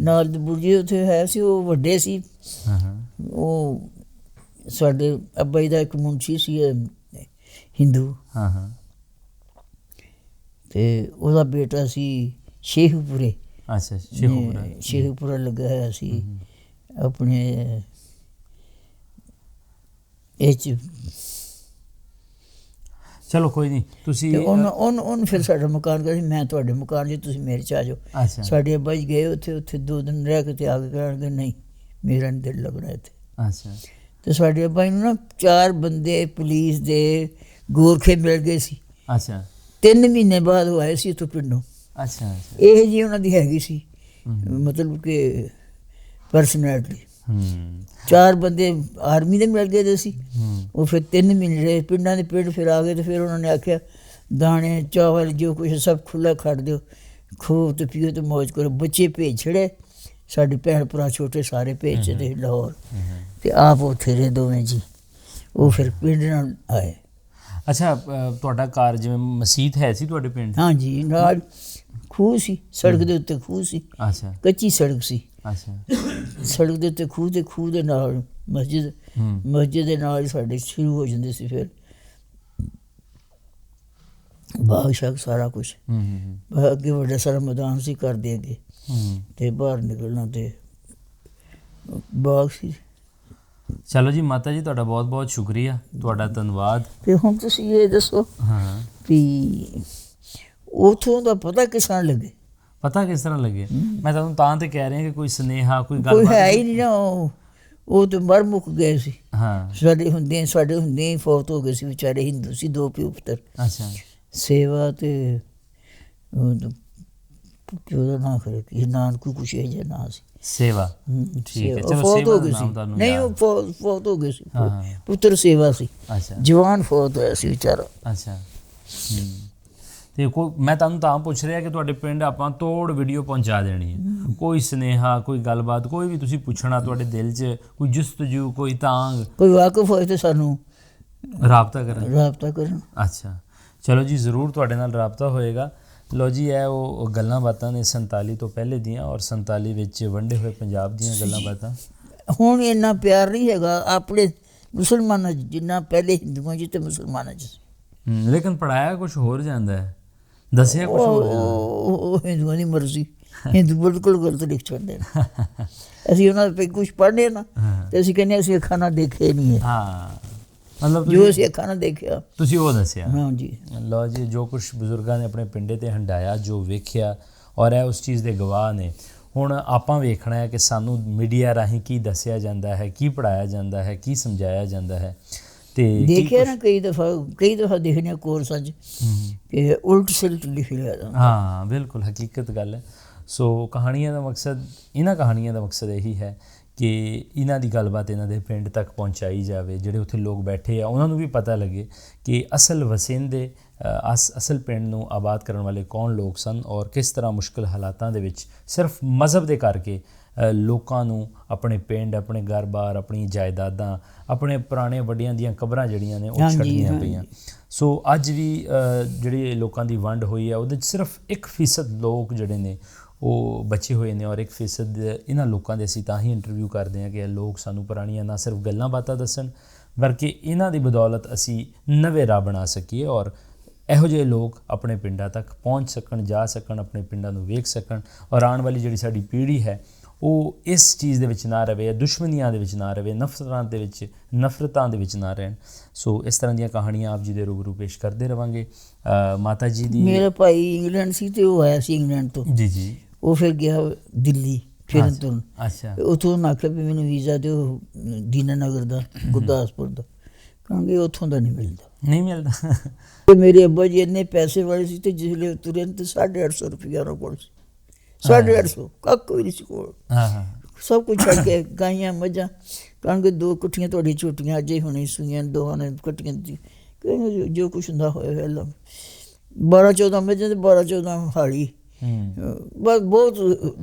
ਨਾਲ ਦੇ ਬੁਰਜੀ ਉੱਥੇ ਹੈ ਸੀ, ਉਹ ਵੱਡੇ ਸੀ। ਉਹ ਸਾਡੇ ਅੱਬਾ ਜੀ ਦਾ ਇੱਕ ਮੁਨਸ਼ੀ ਸੀ ਹਿੰਦੂ, ਅਤੇ ਉਹਦਾ ਬੇਟਾ ਸੀ ਸ਼ੇਖੂਪੁਰੇ। ਅੱਛਾ ਸ਼ੇਖੂਪੁਰਾ ਲੱਗਾ ਹੋਇਆ ਸੀ ਆਪਣੇ ਇਹ 'ਚ। ਚਲੋ ਕੋਈ ਨਹੀਂ, ਤੁਸੀਂ ਉਹਨੂੰ ਫਿਰ ਸਾਡਾ ਮਕਾਨ ਕਰ, ਮੈਂ ਤੁਹਾਡੇ ਮਕਾਨ 'ਚ, ਤੁਸੀਂ ਮੇਰੇ 'ਚ ਆ ਜਾਓ। ਸਾਡੇ ਅੱਬਾ ਜੀ ਗਏ ਉੱਥੇ 2 ਦਿਨ ਰਹਿ ਕੇ ਤੇ ਆ ਕੇ ਕਹਿਣਗੇ ਨਹੀਂ ਮੇਰਾ ਨਹੀਂ ਦਿਲ ਲੱਗਣਾ ਇੱਥੇ। ਅੱਛਾ ਅਤੇ ਸਾਡੇ ਅੱਬਾ ਜੀ ਨੂੰ ਨਾ 4 ਬੰਦੇ ਪੁਲਿਸ ਦੇ ਗੋਰਖੇ ਮਿਲ ਗਏ ਸੀ। ਅੱਛਾ 3 ਮਹੀਨੇ ਬਾਅਦ ਉਹ ਆਏ ਸੀ ਉੱਥੋਂ ਪਿੰਡੋਂ। ਅੱਛਾ ਇਹ ਜੀ ਉਹਨਾਂ ਦੀ ਹੈਗੀ ਸੀ, ਮਤਲਬ ਕਿ ਪਰਸਨੈਲਿਟੀ। 4 ਬੰਦੇ ਆਰਮੀ ਦੇ ਮਿਲ ਗਏ ਸੀ। ਉਹ ਫਿਰ 3 ਮਹੀਨੇ ਰਹੇ ਪਿੰਡਾਂ ਦੇ ਪਿੰਡ, ਫਿਰ ਆ ਗਏ। ਅਤੇ ਫਿਰ ਉਹਨਾਂ ਨੇ ਆਖਿਆ ਦਾਣੇ ਚਾਵਲ ਜੋ ਕੁਛ ਸਭ ਖੁੱਲ੍ਹਾ ਖੜ ਦਿਓ, ਖੋਹ ਅਤੇ ਪੀਓ ਅਤੇ ਮੌਜ ਕਰੋ। ਬੱਚੇ ਭੇਜ ਛੜੇ, ਸਾਡੇ ਭੈਣ ਭਰਾ ਛੋਟੇ ਸਾਰੇ ਭੇਜ ਛੜੇ ਲਾਹੌਰ, ਅਤੇ ਆਪ ਉੱਥੇ ਰਹੇ ਦੋਵੇਂ ਜੀ। ਉਹ ਫਿਰ ਪਿੰਡ ਨਾਲ ਆਏ। ਅੱਛਾ ਤੁਹਾਡਾ ਘਰ ਜਿਵੇਂ ਮਸੀਤ ਹੈ ਸੀ ਤੁਹਾਡੇ ਪਿੰਡ? ਹਾਂਜੀ, ਨਾਲ ਖੂਹ ਸੀ, ਸੜਕ ਦੇ ਉੱਤੇ ਖੂਹ ਸੀ। ਅੱਛਾ ਕੱਚੀ ਸੜਕ ਸੀ। ਅੱਛਾ ਸੜਕ ਦੇ ਉੱਤੇ ਖੂਹ, ਅਤੇ ਖੂਹ ਦੇ ਨਾਲ ਮਸਜਿਦ ਦੇ ਨਾਲ ਹੀ ਸਾਡੇ ਸ਼ੁਰੂ ਹੋ ਜਾਂਦੇ ਸੀ। ਫਿਰ ਬਾਗ ਸ਼ਾਗ ਸਾਰਾ ਕੁਛ ਅੱਗੇ ਵੱਡਾ ਸਾਰਾ ਮੈਦਾਨ ਸੀ ਘਰ ਦੇ ਅੱਗੇ, ਅਤੇ ਬਾਹਰ ਨਿਕਲਣਾ ਅਤੇ ਬਾਗ ਸੀ। ਚਲੋ ਜੀ ਮਾਤਾ ਜੀ, ਤੁਹਾਡਾ ਬਹੁਤ ਬਹੁਤ ਸ਼ੁਕਰੀਆ, ਤੁਹਾਡਾ ਧੰਨਵਾਦ। ਅਤੇ ਹੁਣ ਤੁਸੀਂ ਇਹ ਦੱਸੋ ਵੀ ਉਥੋਂ ਦਾ ਪਤਾ ਕਿਸ ਤਰ੍ਹਾਂ ਲੱਗੇ, ਪਤਾ ਕਿਸ ਤਰ੍ਹਾਂ ਲੱਗੇ? ਮੈਂ ਤੁਹਾਨੂੰ ਤਾਂ ਤੇ ਕਹਿ ਰਿਹਾ ਕਿ ਕੋਈ ਸੁਨੇਹਾ, ਕੋਈ ਕੋਈ ਗੱਲਬਾਤ। ਹੈ ਹੀ ਨਹੀਂ ਨਾ। ਉਹ ਤਾਂ ਮਰ ਮੁੱਕ ਗਏ ਸੀ। ਹਾਂ, ਸਾਡੇ ਹੁੰਦੇ ਹੀ ਫੌਤ ਹੋ ਗਏ ਸੀ ਵਿਚਾਰੇ। ਹਿੰਦੂ ਸੀ, 2 ਪਿਓ ਪੁੱਤਰ। ਅੱਛਾ। ਸੇਵਾ ਤੇ ਉਹਦਾ ਨਾਂ ਖਰੇ ਕੀ ਨਾਨਕੂ ਕੁਛ ਇਹ ਜਿਹਾ ਨਾਂ ਸੀ। ਸੇਵਾ, ਠੀਕ ਹੈ। ਉਹ ਚਲੋ ਫੌਤ ਸੇਵਾ ਹੋ ਦਾ ਗਏ ਨਾਮ ਸੀ। ਤੁਹਾਨੂੰ ਨਹੀਂ, ਯਾਦ। ਉਹ ਫੌਤ ਹੋ ਗਏ ਸੀ। ਹਾਂ। ਪੁੱਤਰ ਸੇਵਾ ਸੀ, ਅੱਛਾ ਜਵਾਨ ਫੌਤ ਹੋਇਆ ਸੀ ਵਿਚਾਰਾ। ਅੱਛਾ। ਤੇ ਕੋਈ, ਮੈਂ ਤੁਹਾਨੂੰ ਤਾਂ ਪੁੱਛ ਰਿਹਾ ਕਿ ਤੁਹਾਡੇ ਪਿੰਡ ਆਪਾਂ ਤੋੜ ਵੀਡੀਓ ਪਹੁੰਚਾ ਦੇਣੀ ਹੈ। ਕੋਈ ਸੁਨੇਹਾ, ਕੋਈ ਗੱਲਬਾਤ, ਕੋਈ ਵੀ ਤੁਸੀਂ ਪੁੱਛਣਾ, ਤੁਹਾਡੇ ਦਿਲ 'ਚ ਕੋਈ ਜੁਸਤਜੂ, ਕੋਈ ਤਾਂਗ, ਕੋਈ ਵਾਕਫ ਹੋਏ ਤੇ ਸਾਨੂੰ ਰਾਬਤਾ ਕਰਨ। ਰਾਬਤਾ ਕਰਨ। ਅੱਛਾ, ਚਲੋ ਜੀ, ਜ਼ਰੂਰ ਤੁਹਾਡੇ ਨਾਲ ਰਾਬਤਾ ਹੋਏਗਾ। ਲਓ ਜੀ, ਇਹ ਉਹ ਗੱਲਾਂ ਬਾਤਾਂ ਨੇ 47 ਤੋਂ ਪਹਿਲੇ ਦੀਆਂ ਔਰ 47 ਵਿੱਚ ਵੰਡੇ ਹੋਏ ਪੰਜਾਬ ਦੀਆਂ ਗੱਲਾਂ ਬਾਤਾਂ। ਹੁਣ ਇੰਨਾ ਪਿਆਰ ਨਹੀਂ ਹੈਗਾ ਆਪਣੇ ਮੁਸਲਮਾਨਾਂ 'ਚ ਜਿੰਨਾ ਪਹਿਲੇ ਹਿੰਦੂਆਂ 'ਚ ਤੇ ਮੁਸਲਮਾਨਾਂ 'ਚ। ਲੇਕਿਨ ਪੜਾਇਆ ਕੁਝ ਹੋਰ ਜਾਂਦਾ ਹੈ, ਦੱਸਿਆ ਕੁਝ ਹੋਰ ਜਾਂਦਾ ਹੈ। ਉਹ ਹਿੰਦੂਆਂ ਦੀ ਮਰਜ਼ੀ। ਹਿੰਦੂ ਬਿਲਕੁਲ ਗਲਤ ਲਿਖ ਛੱਡਦੇ ਨੇ। ਅਸੀਂ ਉਹਨਾਂ ਦੇ ਕੁਝ ਪੜ੍ਹਨੇ ਨਾ ਤੇ ਅਸੀਂ ਕਹਿੰਦੇ ਅਸੀਂ ਅੱਖਾਂ ਨਾਲ ਦੇਖੇ ਨਹੀਂ ਹੈ। ਹਾਂ, ਮਤਲਬ ਜੋ ਅਸੀਂ ਅੱਖਾਂ ਨਾਲ ਦੇਖਿਆ ਤੁਸੀਂ ਉਹ ਦੱਸਿਆ। ਹਾਂ ਜੀ। ਲਓ ਜੀ, ਜੋ ਕੁਛ ਬਜ਼ੁਰਗਾਂ ਨੇ ਆਪਣੇ ਪਿੰਡੇ ਤੇ ਹੰਡਾਇਆ, ਜੋ ਵੇਖਿਆ, ਔਰ ਇਹ ਉਸ ਚੀਜ਼ ਦੇ ਗਵਾਹ ਨੇ। ਹੁਣ ਆਪਾਂ ਵੇਖਣਾ ਹੈ ਕਿ ਸਾਨੂੰ ਮੀਡੀਆ ਰਾਹੀਂ ਕੀ ਦੱਸਿਆ ਜਾਂਦਾ ਹੈ, ਕੀ ਪੜ੍ਹਾਇਆ ਜਾਂਦਾ ਹੈ, ਕੀ ਸਮਝਾਇਆ ਜਾਂਦਾ ਹੈ। ਤੇ ਦੇਖਿਆ ਨਾ ਕਈ ਦਫਾ ਦੇਖਣੇ ਕੋਰਸਾਂ 'ਚ ਕਿ ਉਲਟ ਸਿਲਟ ਲਿਖ ਲਿਆ। ਹਾਂ, ਬਿਲਕੁਲ ਹਕੀਕਤ ਗੱਲ ਹੈ। ਸੋ ਕਹਾਣੀਆਂ ਦਾ ਮਕਸਦ, ਇਹਨਾਂ ਕਹਾਣੀਆਂ ਦਾ ਮਕਸਦ ਇਹੀ ਹੈ ਕਿ ਇਹਨਾਂ ਦੀ ਗੱਲਬਾਤ ਇਹਨਾਂ ਦੇ ਪਿੰਡ ਤੱਕ ਪਹੁੰਚਾਈ ਜਾਵੇ। ਜਿਹੜੇ ਉੱਥੇ ਲੋਕ ਬੈਠੇ ਆ ਉਹਨਾਂ ਨੂੰ ਵੀ ਪਤਾ ਲੱਗੇ ਕਿ ਅਸਲ ਵਸਿੰਦੇ, ਅਸਲ ਪਿੰਡ ਨੂੰ ਆਬਾਦ ਕਰਨ ਵਾਲੇ ਕੌਣ ਲੋਕ ਸਨ ਔਰ ਕਿਸ ਤਰ੍ਹਾਂ ਮੁਸ਼ਕਿਲ ਹਾਲਾਤਾਂ ਦੇ ਵਿੱਚ ਸਿਰਫ ਮਜ਼ਹਬ ਦੇ ਕਰਕੇ ਲੋਕਾਂ ਨੂੰ ਆਪਣੇ ਪਿੰਡ, ਆਪਣੇ ਘਰ-ਬਾਰ, ਆਪਣੀ ਜਾਇਦਾਦਾਂ, ਆਪਣੇ ਪੁਰਾਣੇ ਵੱਡਿਆਂ ਦੀਆਂ ਕਬਰਾਂ ਜਿਹੜੀਆਂ ਨੇ ਉਹ ਛੱਡਣੀਆਂ ਪਈਆਂ। ਸੋ ਅੱਜ ਵੀ ਜਿਹੜੀ ਲੋਕਾਂ ਦੀ ਵੰਡ ਹੋਈ ਹੈ ਉਹਦੇ 'ਚ ਸਿਰਫ 1% ਲੋਕ ਜਿਹੜੇ ਨੇ ਉਹ ਬਚੇ ਹੋਏ ਨੇ। ਔਰ 1% ਇਹਨਾਂ ਲੋਕਾਂ ਦੇ ਅਸੀਂ ਤਾਂ ਹੀ ਇੰਟਰਵਿਊ ਕਰਦੇ ਹਾਂ ਕਿ ਇਹ ਲੋਕ ਸਾਨੂੰ ਪੁਰਾਣੀਆਂ ਨਾ ਸਿਰਫ ਗੱਲਾਂ ਬਾਤਾਂ ਦੱਸਣ, ਬਲਕਿ ਇਹਨਾਂ ਦੀ ਬਦੌਲਤ ਅਸੀਂ ਨਵੇਂ ਰਾਹ ਬਣਾ ਸਕੀਏ ਔਰ ਇਹੋ ਜਿਹੇ ਲੋਕ ਆਪਣੇ ਪਿੰਡਾਂ ਤੱਕ ਪਹੁੰਚ ਸਕਣ, ਜਾ ਸਕਣ, ਆਪਣੇ ਪਿੰਡਾਂ ਨੂੰ ਵੇਖ ਸਕਣ। ਔਰ ਆਉਣ ਵਾਲੀ ਜਿਹੜੀ ਸਾਡੀ ਪੀੜ੍ਹੀ ਹੈ ਉਹ ਇਸ ਚੀਜ਼ ਦੇ ਵਿੱਚ ਨਾ ਰਵੇ, ਦੁਸ਼ਮਣੀਆਂ ਦੇ ਵਿੱਚ ਨਾ ਰਵੇ, ਨਫ਼ਰਤਾਂ ਦੇ ਵਿੱਚ ਨਾ ਰਹਿਣ। ਸੋ ਇਸ ਤਰ੍ਹਾਂ ਦੀਆਂ ਕਹਾਣੀਆਂ ਆਪ ਜੀ ਦੇ ਰੂਬਰੂ ਪੇਸ਼ ਕਰਦੇ ਰਵਾਂਗੇ। ਮਾਤਾ ਜੀ ਦੀ, ਮੇਰਾ ਭਾਈ ਇੰਗਲੈਂਡ ਸੀ ਤੇ ਉਹ ਆਇਆ ਸੀ ਇੰਗਲੈਂਡ ਤੋਂ। ਜੀ। ਉਹ ਫਿਰ ਗਿਆ ਦਿੱਲੀ ਫਿਰਨ ਤੋਂ। ਅੱਛਾ। ਉੱਥੋਂ ਆਖਿਆ ਵੀ ਮੈਨੂੰ ਵੀਜ਼ਾ ਦਿਓ ਦੀਨਾਨਗਰ ਦਾ, ਗੁਰਦਾਸਪੁਰ ਦਾ। ਕਹਾਂਗੇ ਉੱਥੋਂ ਦਾ ਨਹੀਂ ਮਿਲਦਾ। ਤੇ ਮੇਰੇ ਅੱਬਾ ਜੀ ਇੰਨੇ ਪੈਸੇ ਵਾਲੇ ਸੀ ਤੇ ਜਿਸਲੇ ਤੁਰੰਤ 850 ਰੁਪਇਆ ਉਹਨਾਂ ਕੋਲ ਸੀ। 850 ਕੱਖ ਵੀ ਨਹੀਂ ਸੀ ਕੋਲ। ਸਭ ਕੁਝ ਛੱਡ ਕੇ ਗਾਈਆਂ, ਮੱਝਾਂ। ਕਹਾਂਗੇ 2 ਕੁੱਠੀਆਂ ਤੁਹਾਡੀ ਝੋਟੀਆਂ ਅੱਜ ਹੀ ਹੋਣੀ ਸੂਈਆਂ, ਦੋਵਾਂ ਨੇ ਕੱਟੀਆਂ ਦਿੱਤੀ। ਕਹਿੰਦੇ ਜੋ ਕੁਛ ਹੁੰਦਾ ਹੋਇਆ। 12-14 ਮੱਝਾਂ ਤੇ 12-14 ਹਾਲੀ। ਬਸ ਬਹੁਤ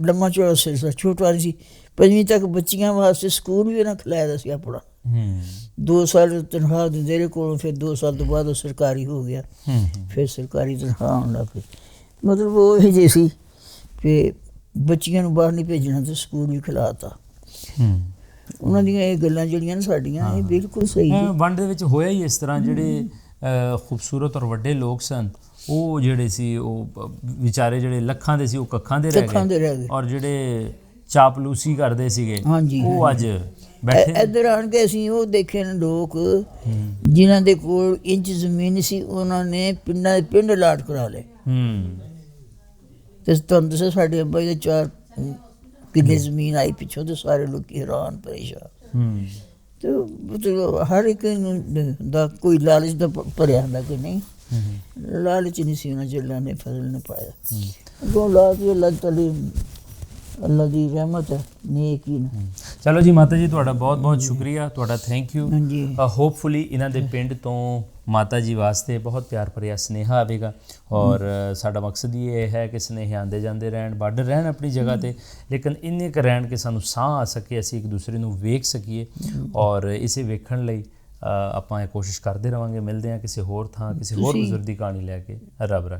ਲੰਮਾ ਚੌੜਾ ਸਿਲਸਿਲਾ। ਛੋਟਾ ਨਹੀਂ ਸੀ। 5ਵੀਂ ਤੱਕ ਬੱਚੀਆਂ ਵਾਸਤੇ ਸਕੂਲ ਵੀ ਉਹਨਾਂ ਖਿਲਾਇਆ ਸੀ ਆਪਣਾ। 2 ਸਾਲ ਤਨਖਾਹ ਦਿੰਦੇ ਰਹੇ ਕੋਲੋਂ। ਫਿਰ 2 ਸਾਲ ਤੋਂ ਬਾਅਦ ਉਹ ਸਰਕਾਰੀ ਹੋ ਗਿਆ। ਫਿਰ ਸਰਕਾਰੀ ਤਨਖਾਹ ਆਉਣ ਲੱਗ ਪਈ। ਮਤਲਬ ਉਹ ਇਹ ਜਿਹੇ ਸੀ ਕਿ ਬੱਚੀਆਂ ਨੂੰ ਬਾਹਰ ਨਹੀਂ ਭੇਜਣਾ ਤੇ ਸਕੂਲ ਵੀ ਖਿਲਾਤਾ। ਉਹਨਾਂ ਦੀਆਂ ਇਹ ਗੱਲਾਂ ਜਿਹੜੀਆਂ ਨੇ ਸਾਡੀਆਂ, ਇਹ ਬਿਲਕੁਲ ਸਹੀ ਹੈ। ਵੰਡ ਦੇ ਵਿੱਚ ਹੋਇਆ ਹੀ ਇਸ ਤਰ੍ਹਾਂ। ਜਿਹੜੇ ਖੂਬਸੂਰਤ ਔਰ ਵੱਡੇ ਲੋਕ ਸਨ ਉਹ ਜਿਹੜੇ ਸੀ ਉਹ ਵਿਚਾਰੇ ਜਿਹੜੇ ਲੱਖਾਂ ਦੇ ਸੀ ਉਹ ਕੱਖਾਂ ਦੇ ਰਹਿ ਗਏ। ਔਰ ਜਿਹੜੇ ਚਾਪਲੂਸੀ ਕਰਦੇ ਸੀਗੇ ਉਹ ਅੱਜ ਬੈਠੇ। ਇੱਧਰ ਆਣ ਕੇ ਅਸੀਂ ਉਹ ਦੇਖੇ ਨੇ ਲੋਕ ਜਿਨ੍ਹਾਂ ਦੇ ਕੋਲ ਇੰਚ ਜ਼ਮੀਨ ਸੀ, ਉਹਨਾਂ ਨੇ ਪਿੰਡ ਅਲਾਟ ਕਰਾ ਲਏ। ਤੇ ਤੁਹਾਨੂੰ ਦੱਸਿਆ ਸਾਡੇ ਅੱਬਾ ਜੀ ਦੇ 4 ਕਿੱਲੇ ਜ਼ਮੀਨ ਆਈ ਪਿੱਛੋਂ ਤੇ ਸਾਰੇ ਲੋਕ ਹੈਰਾਨ ਪਰੇਸ਼ਾਨ। ਤੇ ਮਤਲਬ ਹਰ ਇੱਕ ਦਾ ਕੋਈ ਲਾਲਚ ਦਾ ਭਰਿਆ ਹੁੰਦਾ ਕਿ ਨਹੀਂ। ਲਾਲਚ ਨਹੀਂ ਸੀ ਉਹਨਾਂ ਚ, ਅੱਲਾ ਨੇ ਫਜ਼ਲ ਨੇ ਪਾਇਆ। ਅੱਗੋਂ ਅੱਲਾ ਦੀ ਰਹਿਮਤ ਹੈ, ਨੇਕ ਹੀ। ਚਲੋ ਜੀ ਮਾਤਾ ਜੀ, ਤੁਹਾਡਾ ਬਹੁਤ ਬਹੁਤ ਸ਼ੁਕਰੀਆ, ਤੁਹਾਡਾ ਥੈਂਕ ਯੂ। ਹਾਂਜੀ। ਹੋਪਫੁਲੀ ਇਹਨਾਂ ਦੇ ਪਿੰਡ ਤੋਂ ਮਾਤਾ ਜੀ ਵਾਸਤੇ ਬਹੁਤ ਪਿਆਰ ਭਰਿਆ ਸੁਨੇਹਾ ਆਵੇਗਾ। ਔਰ ਸਾਡਾ ਮਕਸਦ ਹੀ ਇਹ ਹੈ ਕਿ ਸੁਨੇਹੇ ਆਉਂਦੇ ਜਾਂਦੇ ਰਹਿਣ, ਬਾਰਡਰ ਰਹਿਣ ਆਪਣੀ ਜਗ੍ਹਾ 'ਤੇ, ਲੇਕਿਨ ਇੰਨੇ ਕੁ ਰਹਿਣ ਕਿ ਸਾਨੂੰ ਸਾਹ ਆ ਸਕੇ, ਅਸੀਂ ਇੱਕ ਦੂਸਰੇ ਨੂੰ ਵੇਖ ਸਕੀਏ। ਔਰ ਇਸੇ ਵੇਖਣ ਲਈ ਆਪਾਂ ਇਹ ਕੋਸ਼ਿਸ਼ ਕਰਦੇ ਰਹਾਂਗੇ। ਮਿਲਦੇ ਹਾਂ ਕਿਸੇ ਹੋਰ ਥਾਂ, ਕਿਸੇ ਹੋਰ ਬਜ਼ੁਰਗ ਦੀ ਕਹਾਣੀ ਲੈ ਕੇ। ਰੱਬ ਰੱਖੇ।